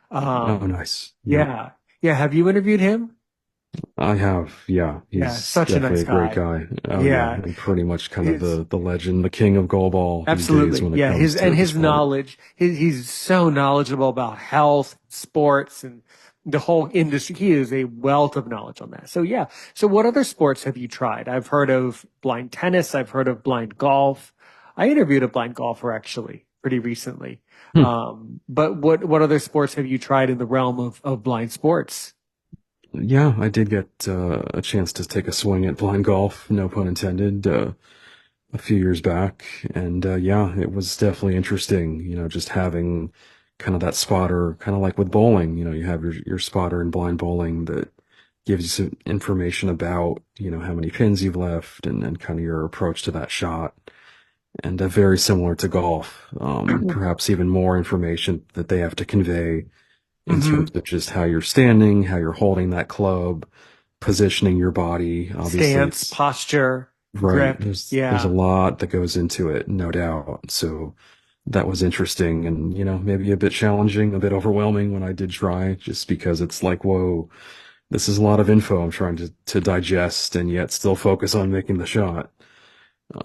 Oh, Um, nice. Yeah. yeah. Yeah. Have you interviewed him? I have, yeah, Yeah. he's Such a definitely nice a great guy. guy. Oh yeah, Yeah. and pretty much kind of His, the legend, the king of goalball these days Absolutely. when it Yeah. comes to the His sport. knowledge, he's so knowledgeable about health, sports, and the whole industry. He is a wealth of knowledge on that. So yeah. So what other sports have you tried? I've heard of blind tennis. I've heard of blind golf. I interviewed a blind golfer actually pretty recently. Hmm. But what other sports have you tried in the realm of blind sports? Yeah, I did get a chance to take a swing at blind golf, no pun intended, a few years back, and yeah, it was definitely interesting. Just having kind of that spotter, kind of like with bowling. You have your spotter in blind bowling that gives you some information about, how many pins you've left and kind of your approach to that shot. And very similar to golf, perhaps even more information that they have to convey in terms Hmm. of just how you're standing, how you're holding that club, positioning your body. Obviously, Stance, it's posture, right. grip. There's a Yeah. lot that goes into it, no doubt. So that was interesting and, maybe a bit challenging, a bit overwhelming when I did try, just because it's like, whoa, this is a lot of info I'm trying to digest and yet still focus on making the shot.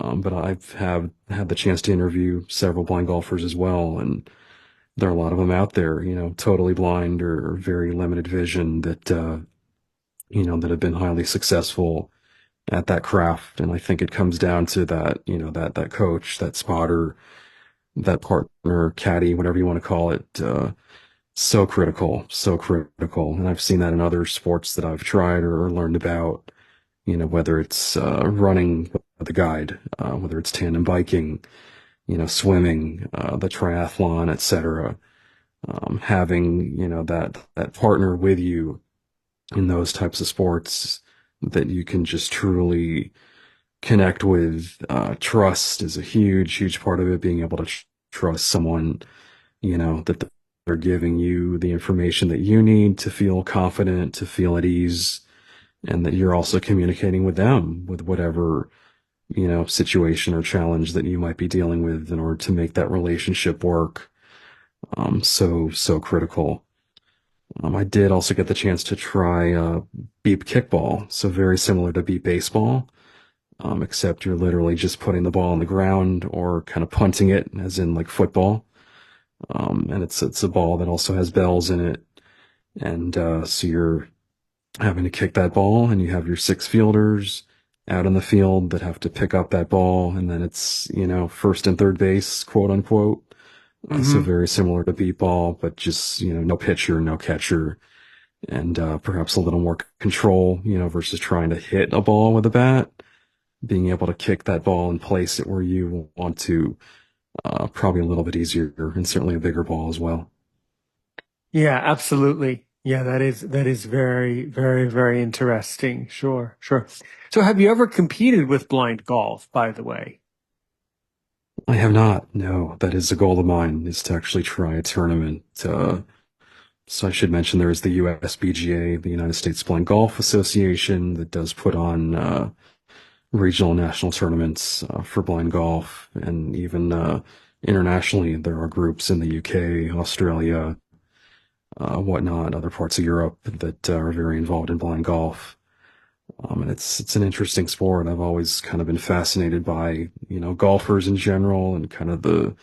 But I've have had the chance to interview several blind golfers as well, and there are a lot of them out there, totally blind or very limited vision that that have been highly successful at that craft. And I think it comes down to that, that coach, that spotter, that partner, caddy, whatever you want to call it. So critical, so critical. And I've seen that in other sports that I've tried or learned about, whether it's running with a guide, whether it's tandem biking, swimming, the triathlon, etc. Having, that partner with you in those types of sports that you can just truly connect with. Trust is a huge part of it. Being able to trust someone, that they're giving you the information that you need to feel confident, to feel at ease, and that you're also communicating with them with whatever, situation or challenge that you might be dealing with in order to make that relationship work. So critical. I did also get the chance to try beep kickball, so very similar to beep baseball, except you're literally just putting the ball on the ground or kind of punting it, as in like football. And it's a ball that also has bells in it, and so you're having to kick that ball, and you have your six fielders out in the field that have to pick up that ball, and then it's first and third base, quote unquote. So Hmm. very similar to beep ball, but just no pitcher, no catcher, and perhaps a little more control, versus trying to hit a ball with a bat. Being able to kick that ball and place it where you want to, probably a little bit easier, and certainly a bigger ball as well. Yeah, absolutely. Yeah, that is very, very, very interesting. Sure, sure. So have you ever competed with blind golf, by the way? I have not. No, that is a goal of mine, is to actually try a tournament. So I should mention there is the USBGA, the United States Blind Golf Association, that does put on regional and national tournaments for blind golf, and even internationally, there are groups in the UK, Australia, whatnot, other parts of Europe that are very involved in blind golf. And it's an interesting sport. I've always kind of been fascinated by, golfers in general, and kind of the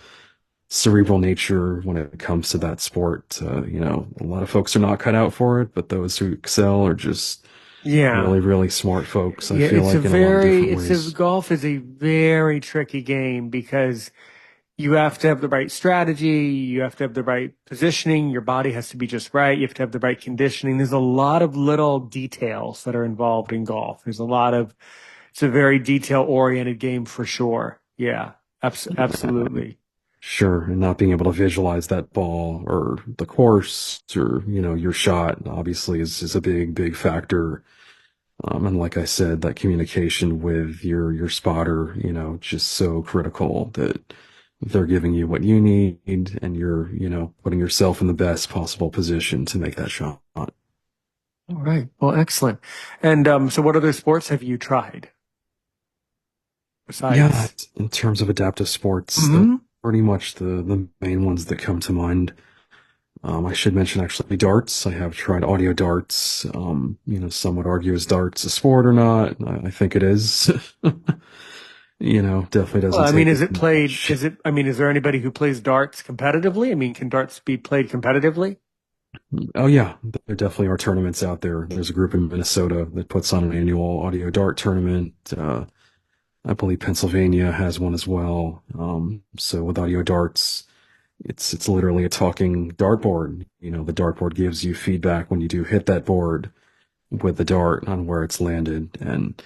cerebral nature when it comes to that sport. A lot of folks are not cut out for it, but those who excel are just Yeah. really, really smart folks, I Yeah, feel like, in a lot of different ways. golf is a very tricky game because you have to have the right strategy, you have to have the right positioning, your body has to be just right, you have to have the right conditioning. There's a lot of little details that are involved in golf. It's a very detail-oriented game for sure. Yeah, absolutely. Sure, and not being able to visualize that ball or the course or, your shot obviously is a big, big factor. And like I said, that communication with your spotter, just so critical that they're giving you what you need, and you're, putting yourself in the best possible position to make that shot. All right. Well, excellent. And so what other sports have you tried Yeah, besides? in terms of adaptive sports, those Hmm. are pretty much the main ones that come to mind. I should mention actually darts. I have tried audio darts. Some would argue is darts a sport or not. I think it is. Definitely Well, doesn't I mean, take is as it played? much. Is there anybody who plays darts competitively? I mean, can darts be played competitively? Oh yeah, there definitely are tournaments out there. There's a group in Minnesota that puts on an annual audio dart tournament. I believe Pennsylvania has one as well. So with audio darts, it's literally a talking dartboard. The dartboard gives you feedback when you do hit that board with the dart on where it's landed. And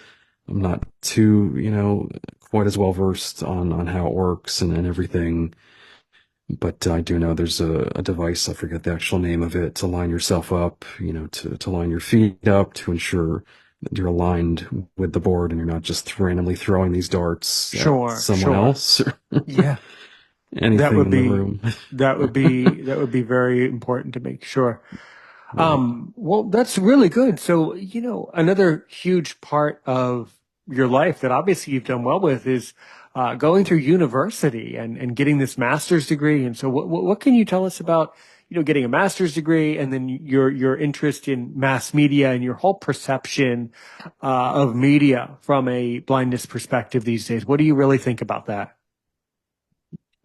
I'm not too, quite as well versed on how it works and everything. But I do know there's a device, I forget the actual name of it, to line yourself up, to line your feet up to ensure that you're aligned with the board and you're not just randomly throwing these darts at Sure, someone sure. else or Yeah, that anything would in the be room. that would be very important to make sure. Right. Well, that's really good. So, another huge part of your life that obviously you've done well with is going through university and getting this master's degree. And so, what can you tell us about, getting a master's degree and then your interest in mass media and your whole perception of media from a blindness perspective these days? What do you really think about that?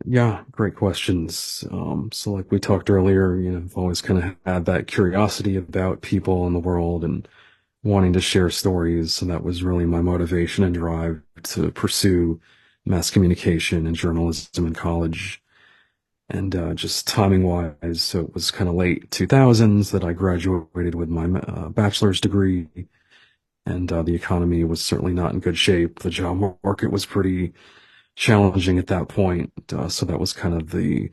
Yeah, great questions. So like we talked earlier, I've always kind of had that curiosity about people in the world and wanting to share stories. So that was really my motivation and drive to pursue mass communication and journalism in college. And just timing wise, so it was kind of late 2000s that I graduated with my bachelor's degree, and the economy was certainly not in good shape. The job market was pretty challenging at that point. So that was kind of the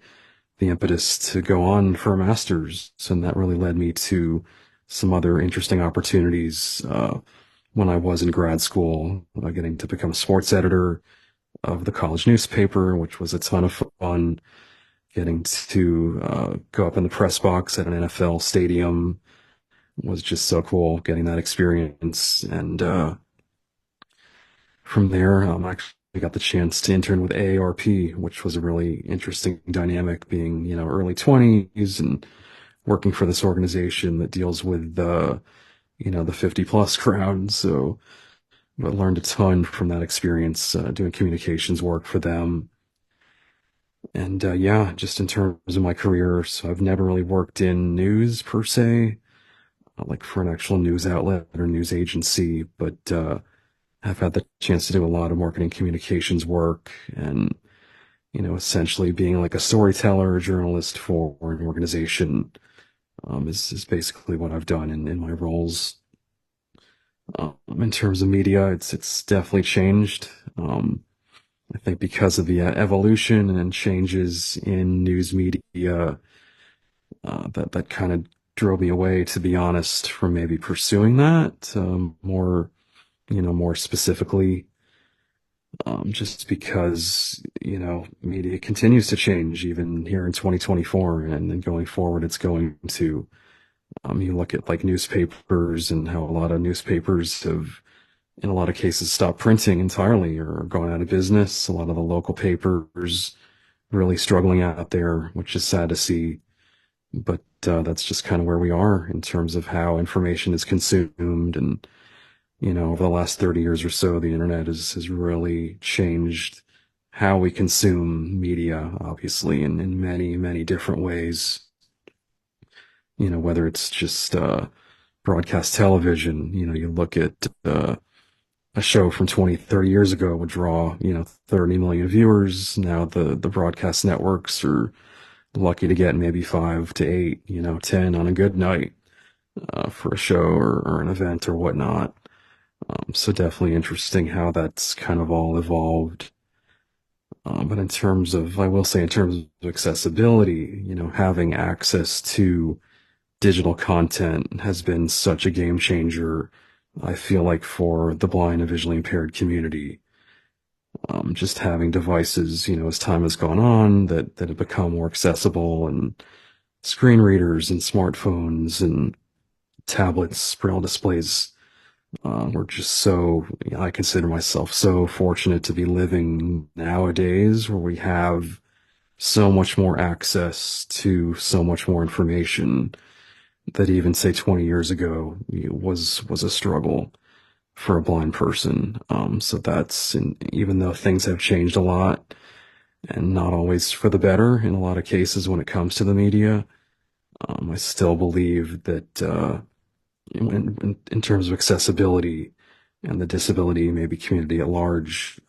impetus to go on for a master's. And that really led me to some other interesting opportunities when I was in grad school, getting to become a sports editor of the college newspaper, which was a ton of fun. Getting to go up in the press box at an NFL stadium was just so cool getting that experience. And from there, I actually got the chance to intern with AARP, which was a really interesting dynamic, being, early 20s and working for this organization that deals with the 50 plus crowd. So I learned a ton from that experience, doing communications work for them. And yeah, just in terms of my career, so I've never really worked in news per se, like for an actual news outlet or news agency, but have had the chance to do a lot of marketing communications work and, essentially being like a storyteller, a journalist for an organization, is basically what I've done in my roles. In terms of media, it's definitely changed. I think because of the evolution and changes in news media, that kind of drove me away, to be honest, from maybe pursuing that more specifically. Just because, media continues to change even here in 2024, and then going forward, it's going to. You look at like newspapers and how a lot of newspapers have, in a lot of cases, stopped printing entirely or gone out of business. A lot of the local papers really struggling out there, which is sad to see. But that's just kind of where we are in terms of how information is consumed. And, over the last 30 years or so, the internet has really changed how we consume media, obviously, in many, many different ways. Whether it's just broadcast television, you look at a show from 20, 30 years ago would draw, 30 million viewers. Now the broadcast networks are lucky to get maybe 5 to 8, 10 on a good night for a show or an event or whatnot. So definitely interesting how that's kind of all evolved. But I will say in terms of accessibility, having access to digital content has been such a game changer, I feel like, for the blind and visually impaired community. Just having devices, as time has gone on, that have become more accessible, and screen readers and smartphones and tablets, braille displays. We're just so, I consider myself so fortunate to be living nowadays where we have so much more access to so much more information that even say 20 years ago was a struggle for a blind person. So even though things have changed a lot and not always for the better in a lot of cases when it comes to the media, I still believe that in terms of accessibility and the disability maybe community at large,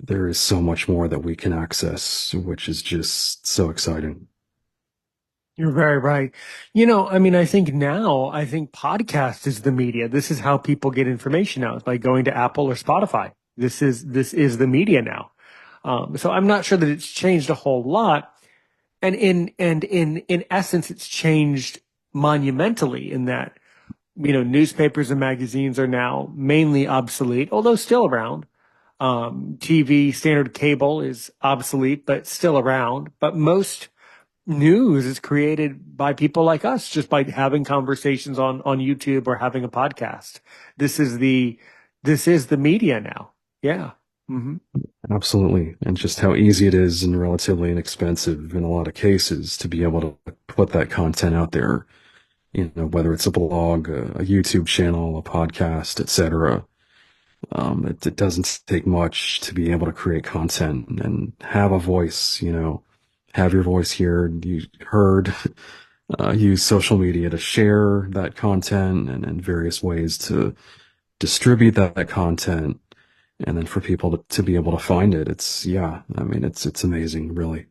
there is so much more that we can access, which is just so exciting. You're very right. I mean, I think podcast is the media. This is how people get information now, is by going to Apple or Spotify. This is the media now. So I'm not sure that it's changed a whole lot. And in essence, it's changed monumentally in that, newspapers and magazines are now mainly obsolete, although still around. TV, standard cable is obsolete, but still around. But most news is created by people like us, just by having conversations on YouTube or having a podcast. This is the this is the media now. Yeah. Hmm. Absolutely. And just how easy it is and relatively inexpensive in a lot of cases to be able to put that content out there, whether it's a blog, a YouTube channel, a podcast, etc. It doesn't take much to be able to create content and have a voice, have your voice here, you heard, use social media to share that content and various ways to distribute that content. And then for people to be able to find it, yeah, I mean, it's amazing, really.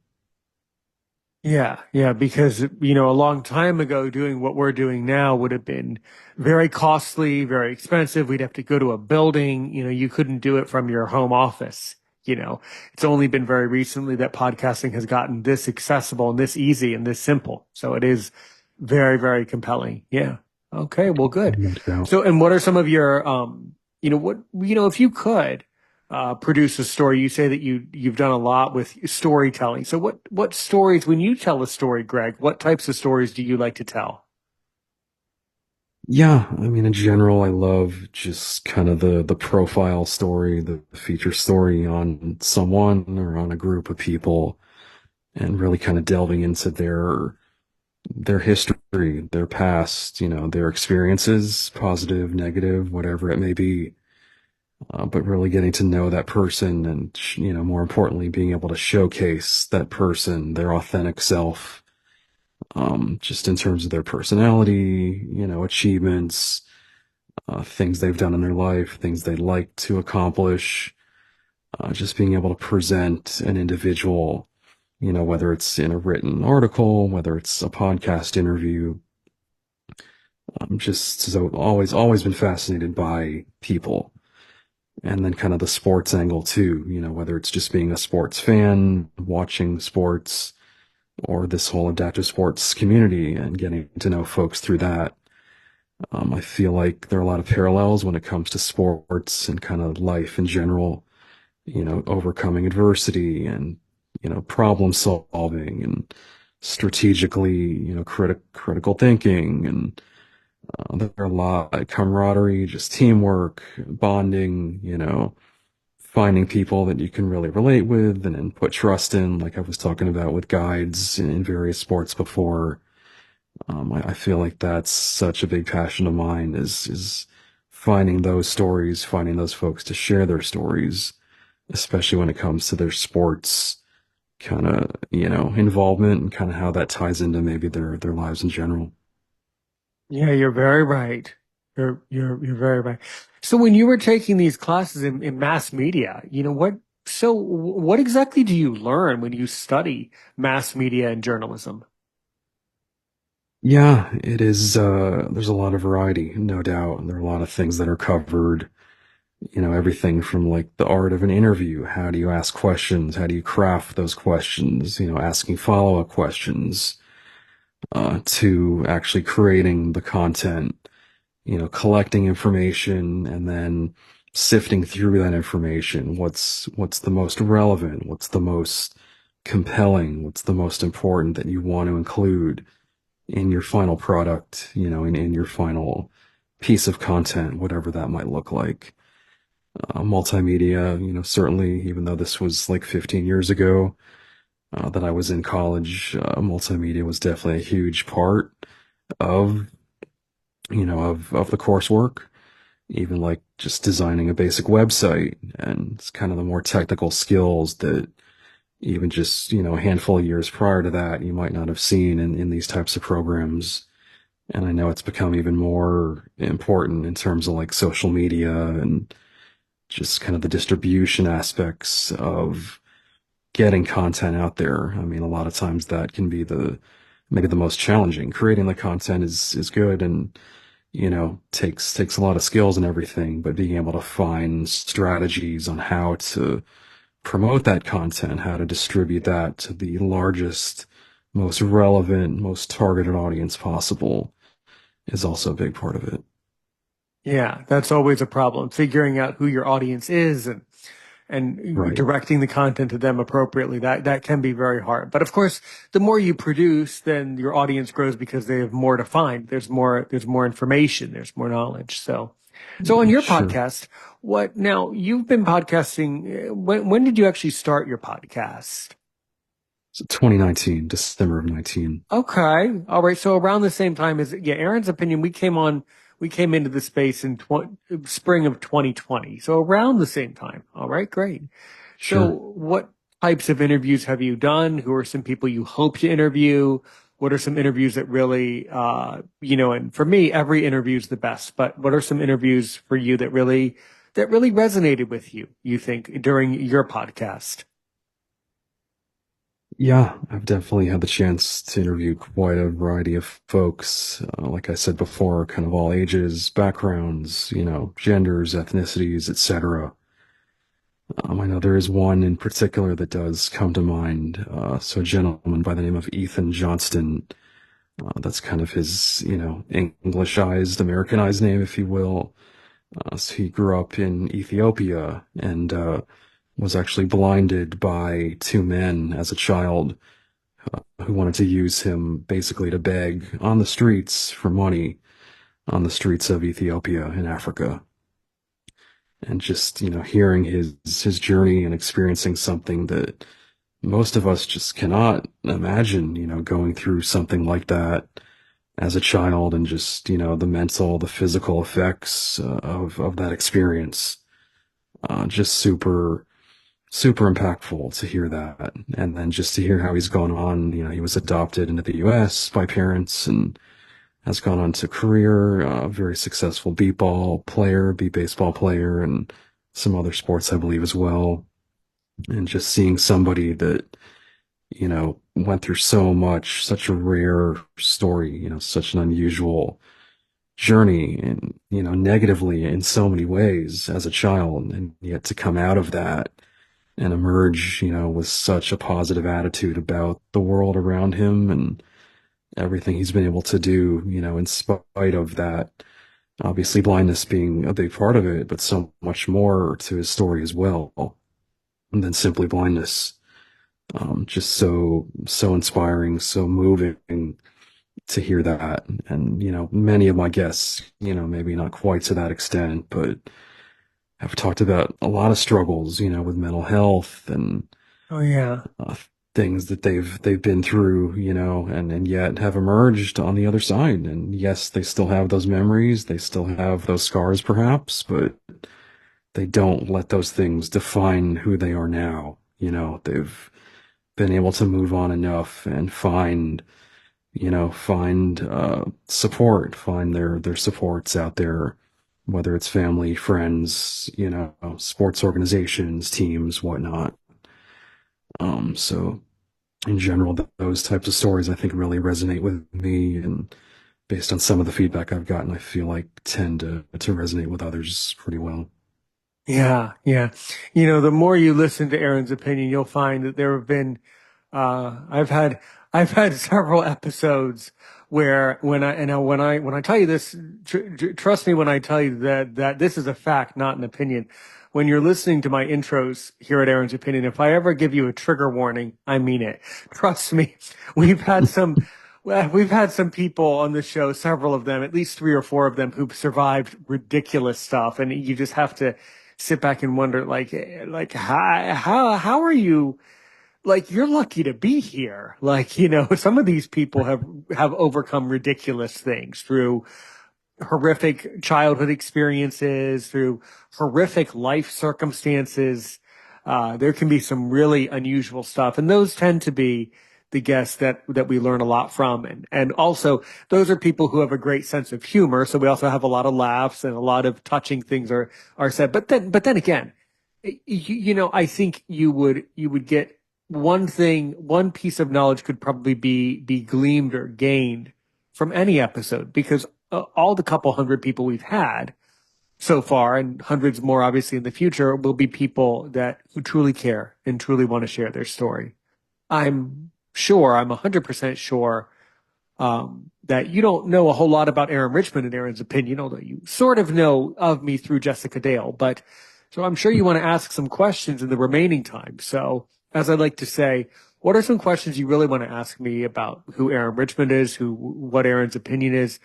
Yeah, yeah, because, a long time ago, doing what we're doing now would have been very costly, very expensive. We'd have to go to a building. You couldn't do it from your home office. It's only been very recently that podcasting has gotten this accessible and this easy and this simple. So it is very, very compelling. Yeah. Okay. Well, good. No doubt. So, and what are some of your, if you could, produce a story. You say that you've done a lot with storytelling. So what stories, when you tell a story, Greg, what types of stories do you like to tell? Yeah, I mean, in general, I love just kind of the profile story, the feature story on someone or on a group of people, and really kind of delving into their history, their past, their experiences, positive, negative, whatever it may be. But really getting to know that person and, more importantly, being able to showcase that person, their authentic self, just in terms of their personality, achievements, things they've done in their life, things they'd like to accomplish, just being able to present an individual, whether it's in a written article, whether it's a podcast interview. I'm just so always been fascinated by people. And then kind of the sports angle too, whether it's just being a sports fan, watching sports, or this whole adaptive sports community and getting to know folks through that. I feel like there are a lot of parallels when it comes to sports and kind of life in general, overcoming adversity and, problem solving and strategically, critical thinking. And there are a lot of camaraderie, just teamwork, bonding, finding people that you can really relate with and put trust in, like I was talking about with guides in various sports before. I feel like that's such a big passion of mine is finding those stories, finding those folks to share their stories, especially when it comes to their sports kind of, involvement and kind of how that ties into maybe their lives in general. Yeah, you're very right. You're very right. So when you were taking these classes in mass media, what exactly do you learn when you study mass media and journalism? Yeah, it is, there's a lot of variety, no doubt. And there are a lot of things that are covered, everything from like the art of an interview. How do you ask questions? How do you craft those questions? Asking follow-up questions, to actually creating the content, collecting information and then sifting through that information. What's the most relevant? What's the most compelling? What's the most important that you want to include in your final product, in your final piece of content, whatever that might look like. Multimedia, certainly, even though this was like 15 years ago, that I was in college, multimedia was definitely a huge part of, of the coursework, even like just designing a basic website and it's kind of the more technical skills that even just, a handful of years prior to that, you might not have seen in these types of programs. And I know it's become even more important in terms of like social media and just kind of the distribution aspects of getting content out there. I mean, a lot of times that can be maybe the most challenging. Creating the content is good and, takes a lot of skills and everything, but being able to find strategies on how to promote that content, how to distribute that to the largest, most relevant, most targeted audience possible is also a big part of it. Yeah, that's always a problem, figuring out who your audience is and Right. directing the content to them appropriately. That can be very hard. But of course, the more you produce, then your audience grows because they have more to find. There's more information, there's more knowledge. So on your Sure. podcast, what now you've been podcasting, when did you actually start your podcast? So 2019, December of 19. Okay. All right. So around the same time as, yeah, Aaron's opinion, we came into the space in spring of 2020. So around the same time. All right. Great. So Sure. what types of interviews have you done? Who are some people you hope to interview? What are some interviews that really, and for me, every interview is the best, but what are some interviews for you that really resonated with you, you think, during your podcast? Yeah, I've definitely had the chance to interview quite a variety of folks. Like I said before, kind of all ages, backgrounds, genders, ethnicities, etc. I know there is one in particular that does come to mind. So a gentleman by the name of Ethan Johnston. That's kind of his, Englishized, Americanized name, if you will. So he grew up in Ethiopia and was actually blinded by two men as a child who wanted to use him basically to beg on the streets for money. on the streets of Ethiopia in Africa. And just, hearing his journey and experiencing something that most of us just cannot imagine, going through something like that as a child, and just, the mental, the physical effects of that experience. Just super, super impactful to hear that. And then just to hear how he's gone on, he was adopted into the US by parents and has gone on to career, very successful beat baseball player, and some other sports, I believe, as well. And just seeing somebody that, went through so much, such a rare story, such an unusual journey, and, negatively in so many ways as a child, and yet to come out of that and emerge, with such a positive attitude about the world around him and everything he's been able to do, in spite of that, obviously blindness being a big part of it, but so much more to his story as well than simply blindness. Just so inspiring, so moving to hear that. And, many of my guests, maybe not quite to that extent, but have talked about a lot of struggles, with mental health and Oh yeah. uh, things that they've been through, and yet have emerged on the other side. And yes, they still have those memories, they still have those scars perhaps, but they don't let those things define who they are now. They've been able to move on enough and find support, find their supports out there, whether it's family, friends, sports organizations, teams, whatnot. So in general, those types of stories I think really resonate with me, and based on some of the feedback I've gotten, I feel like tend to resonate with others pretty well. Yeah, yeah. The more you listen to Aaron's opinion, you'll find that there have been, I've had, I've had several episodes where when I tell you this, trust me when I tell you that this is a fact, not an opinion. When you're listening to my intros here at Aaron's Opinion, if I ever give you a trigger warning, I mean it. Trust me. We've had some, we've had some people on the show, several of them, at least three or four of them, who've survived ridiculous stuff, and you just have to sit back and wonder, like how are you? Like, you're lucky to be here. Like, some of these people have overcome ridiculous things through horrific childhood experiences, through horrific life circumstances. There can be some really unusual stuff, and those tend to be the guests that we learn a lot from, and also those are people who have a great sense of humor. So we also have a lot of laughs and a lot of touching things are said. But then again, I think you would get one piece of knowledge could probably be gleaned or gained from any episode, because all the couple hundred people we've had so far, and hundreds more obviously in the future, will be people that who truly care and truly want to share their story. I'm 100% sure that you don't know a whole lot about Aaron Richmond and Aaron's opinion, although you sort of know of me through Jessica Dale. But so I'm sure you want to ask some questions in the remaining time. So, as I like to say, what are some questions you really want to ask me about who Aaron Richmond is, what Aaron's opinion is?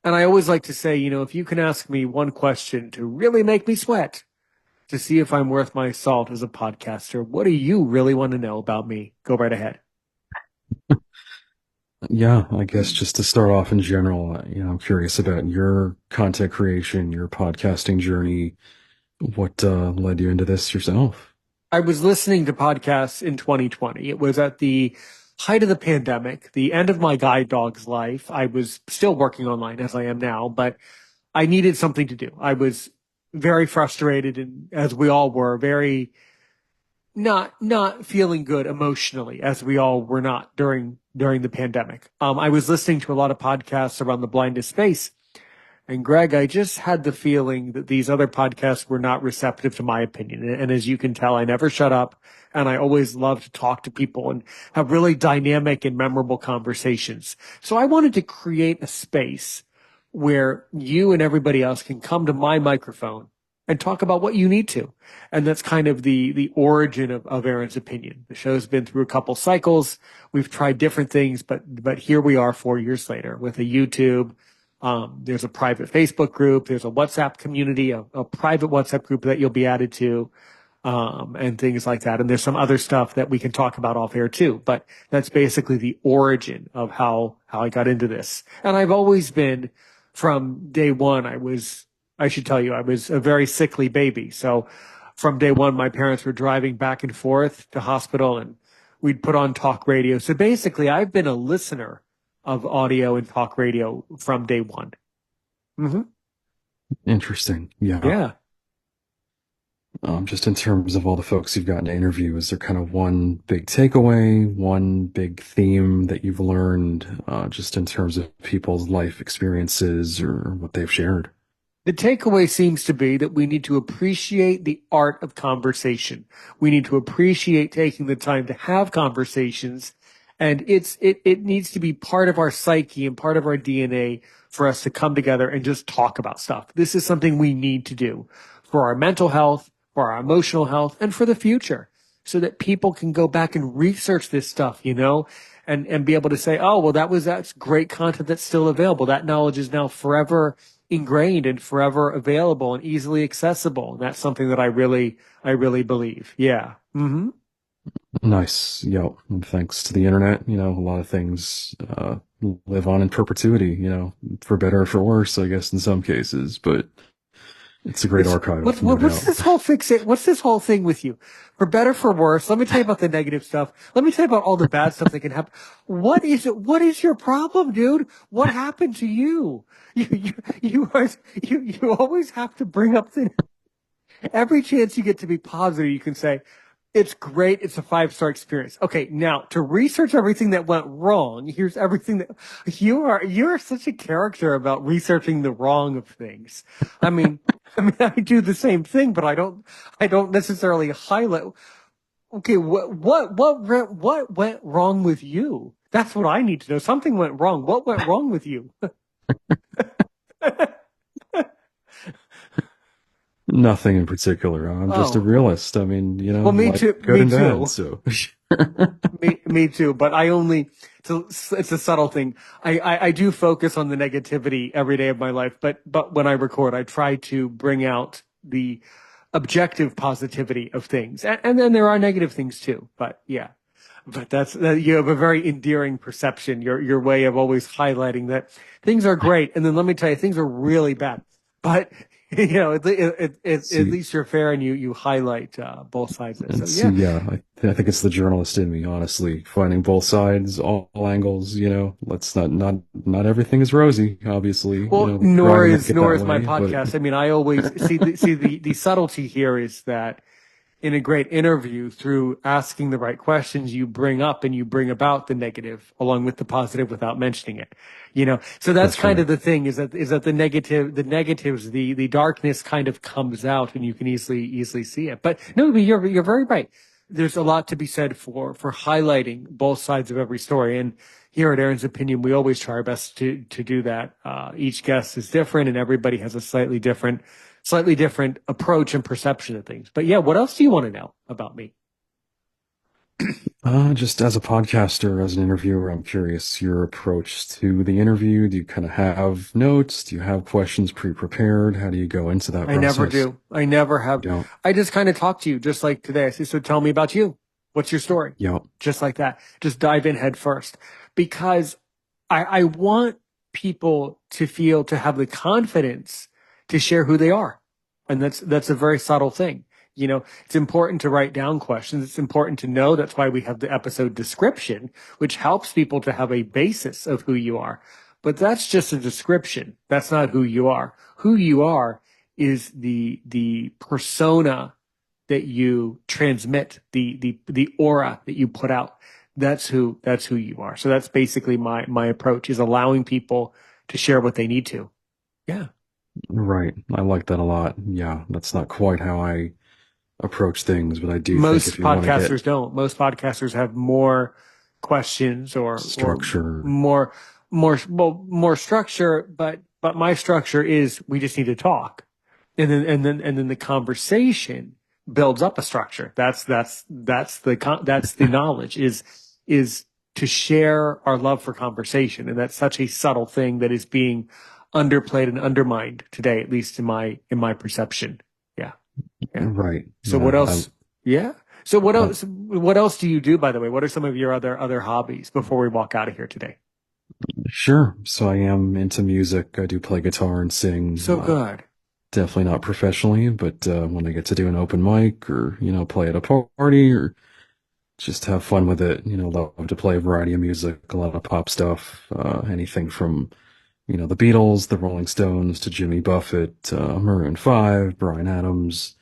And I always like to say, if you can ask me one question to really make me sweat, to see if I'm worth my salt as a podcaster, what do you really want to know about me? Go right ahead. Yeah, I guess just to start off in general, I'm curious about your content creation, your podcasting journey. What led you into this yourself? I was listening to podcasts in 2020. It was at the height of the pandemic, the end of my guide dog's life. I was still working online as I am now, but I needed something to do. I was very frustrated, and as we all were, very not feeling good emotionally, as we all were not during the pandemic. I was listening to a lot of podcasts around the blindness space. And Greg, I just had the feeling that these other podcasts were not receptive to my opinion. And as you can tell, I never shut up, and I always love to talk to people and have really dynamic and memorable conversations. So I wanted to create a space where you and everybody else can come to my microphone and talk about what you need to. And that's kind of the origin of Aaron's opinion. The show's been through a couple cycles. We've tried different things, but here we are 4 years later with a YouTube, There's a private Facebook group. There's a WhatsApp community, a private WhatsApp group that you'll be added to, and things like that. And there's some other stuff that we can talk about off air too. But that's basically the origin of how I got into this. And I've always been, from day one, I should tell you, I was a very sickly baby. So from day one, my parents were driving back and forth to hospital, and we'd put on talk radio. So basically, I've been a listener of audio and talk radio from day one. Hmm. Interesting. Yeah. Yeah. Just in terms of all the folks you've gotten to interview, is there kind of one big takeaway, one big theme that you've learned, just in terms of people's life experiences or what they've shared? The takeaway seems to be that we need to appreciate the art of conversation. We need to appreciate taking the time to have conversations. And it needs to be part of our psyche and part of our DNA for us to come together and just talk about stuff. This is something we need to do for our mental health, for our emotional health, and for the future, so that people can go back and research this stuff, and be able to say, oh, well, that's great content that's still available. That knowledge is now forever ingrained and forever available and easily accessible. And that's something that I really believe. Yeah. Mm-hmm. Nice. Yeah. And thanks to the internet, a lot of things live on in perpetuity, for better or for worse, I guess, in some cases, but it's a great archive, no What's doubt. this whole What's this whole thing with you? For better, for worse. Let me tell you about the negative stuff. Let me tell you about all the bad stuff that can happen. What is it? What is your problem, dude? What happened to you? You always have to bring up every chance you get to be positive. You can say, it's great. It's a 5-star experience. Okay. Now, to research everything that went wrong, here's everything that you're such a character about researching the wrong of things. I mean, I do the same thing, but I don't necessarily highlight. Okay. What went wrong with you? That's what I need to know. Something went wrong. What went wrong with you? Nothing in particular. I'm just a Oh, realist. I mean, well, me life too. good Me and bad. too. So, Me too, but it's a subtle thing. I do focus on the negativity every day of my life, but when I record, I try to bring out the objective positivity of things. And then there are negative things too, but yeah. But you have a very endearing perception, your way of always highlighting that things are great. And then let me tell you, things are really bad. But, at see, least you're fair and you highlight, both sides of it. So and see, yeah. yeah, I think it's the journalist in me, honestly, finding both sides, all angles. Let's not everything is rosy. Obviously, Well, we try to make it nor that is my way, but podcast. I mean, I always the subtlety here is that in a great interview, through asking the right questions, you bring up and you bring about the negative along with the positive without mentioning it. So for that's kind sure. of the thing, is that the negatives, the darkness kind of comes out and you can easily see it. But no, you're very right. There's a lot to be said for highlighting both sides of every story. And here at Aaron's Opinion, we always try our best to do that. Each guest is different and everybody has a slightly different approach and perception of things. But yeah, what else do you want to know about me? Just as a podcaster, as an interviewer, I'm curious your approach to the interview. Do you kind of have notes? Do you have questions pre-prepared? How do you go into that I never process? do. I never have. You don't? I just kind of talk to you just like today. I say, so tell me about you. What's your story? Yeah. Just like that. Just dive in head first, because I want people to have the confidence to share who they are. And that's a very subtle thing. It's important to write down questions. It's important to know. That's why we have the episode description, which helps people to have a basis of who you are. But that's just a description. That's not who you are. Who you are is the persona that you transmit, the aura that you put out. That's who you are. So that's basically my approach, is allowing people to share what they need to. Yeah. Right. I like that a lot. Yeah, that's not quite how I approach things, but I do think if Most you want to get podcasters don't. Most podcasters have more questions or structure, more structure, but my structure is, we just need to talk. And then the conversation builds up a structure. That's the knowledge, is to share our love for conversation. And that's such a subtle thing that is being underplayed and undermined today, at least in my perception. Yeah. Yeah. Right. So what Yeah. else? Yeah. So what I, else? What else do you do, by the way? What are some of your other hobbies before we walk out of here today? sure. So I am into music. I do play guitar and sing. So good. Definitely not professionally, but when I get to do an open mic or, play at a party or just have fun with it, love to play a variety of music, a lot of pop stuff, anything from, the Beatles, the Rolling Stones to Jimmy Buffett, Maroon 5, Bryan Adams.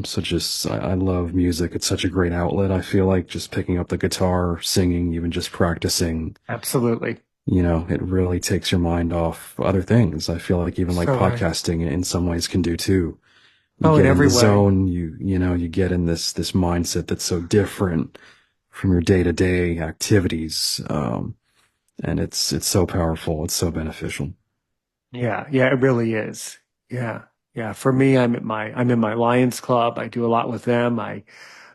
So just, I love music. It's such a great outlet. I feel like just picking up the guitar, singing, even just practicing, Absolutely. it really takes your mind off other things. I feel like even like So right. podcasting in some ways can do too. You Oh, in get in every the way. zone, you get in this mindset that's so different from your day-to-day activities. And it's so powerful. It's so beneficial. Yeah. Yeah, it really is. Yeah. Yeah. For me, I'm in my Lions Club. I do a lot with them. I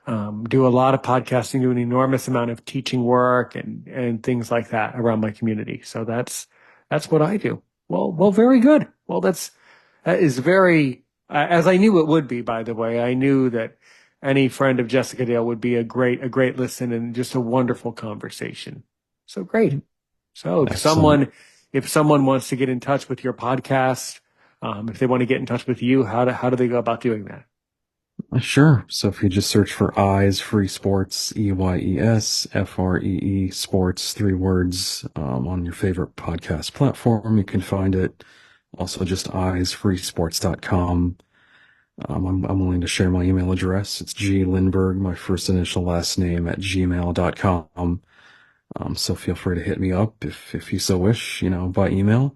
do a lot of podcasting, do an enormous amount of teaching work and things like that around my community. So that's what I do. Well, very good. Well, that is very, as I knew it would be, by the way. I knew that any friend of Jessica Dale would be a great listen and just a wonderful conversation. So great. So Excellent. if someone wants to get in touch with your podcast, if they want to get in touch with you, how do they go about doing that? Sure. So if you just search for Eyes Free Sports, EYESFREE Sports, three words, on your favorite podcast platform, you can find it. Also just eyesfreesports.com. I'm willing to share my email address. It's G Lindberg, my first initial last name at gmail.com. So feel free to hit me up if you so wish, by email.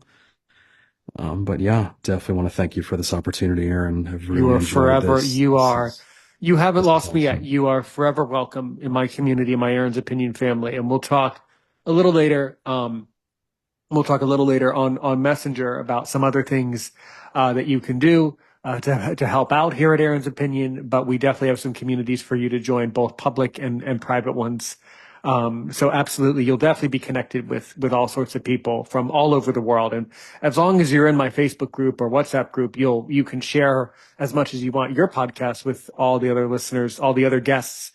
But yeah, definitely want to thank you for this opportunity, Aaron. I've You really are enjoyed forever, this. you haven't This is lost me yet. awesome. You are forever welcome in my community, in my Aaron's Opinion family. And we'll talk a little later. We'll talk a little later on Messenger about some other things that you can do to help out here at Aaron's Opinion. But we definitely have some communities for you to join, both public and private ones. So absolutely, you'll definitely be connected with all sorts of people from all over the world. And as long as you're in my Facebook group or WhatsApp group, you can share as much as you want your podcast with all the other listeners, all the other guests.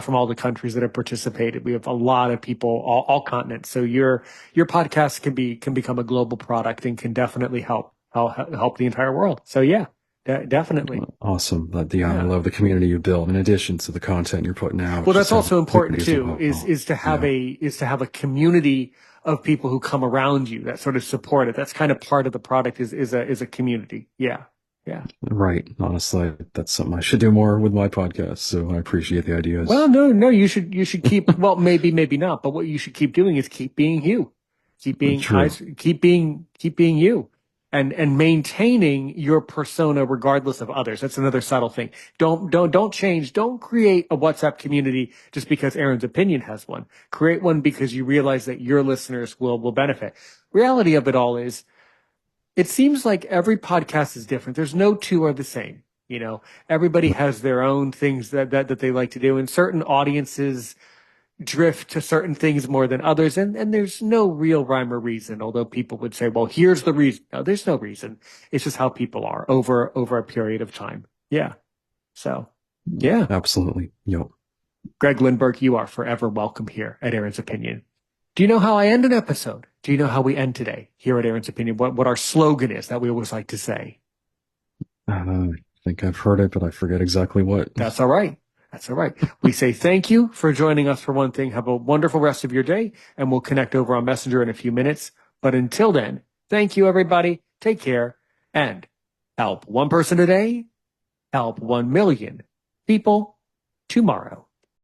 From all the countries that have participated, we have a lot of people, all continents. So your podcast can become a global product and can definitely help the entire world. So yeah, definitely. Awesome. I Yeah. love the community you built in addition to the content you're putting out. Well, that's Just have also a important community as too, well. Yeah, is to have a community of people who come around you that sort of support it. That's kind of part of the product is a community. Yeah. Yeah. right. Honestly, that's something I should do more with my podcast. So I appreciate the Well, ideas. no, you should keep, well, maybe not, but what you should keep doing is keep being you. True. Keep being you. And maintaining your persona regardless of others. That's another subtle thing. Don't change. Don't create a WhatsApp community just because Aaron's Opinion has one. Create one because you realize that your listeners will benefit. Reality of it all is, it seems like every podcast is different. There's no two are the same. Everybody has their own things that they like to do, and certain audiences drift to certain things more than others, and there's no real rhyme or reason. Although people would say, "Well, here's the reason." No, there's no reason. It's just how people are over a period of time. Yeah. So, yeah, Absolutely. Yep. Greg Lindberg, you are forever welcome here at Aaron's Opinion. Do you know how I end an episode? Do you know how we end today here at Aaron's Opinion? What our slogan is that we always like to say? I think I've heard it, but I forget exactly what. That's all right. That's all right. We say thank you for joining us for one thing. Have a wonderful rest of your day, and we'll connect over on Messenger in a few minutes. But until then, thank you, everybody. Take care and help one person today, help 1 million people tomorrow.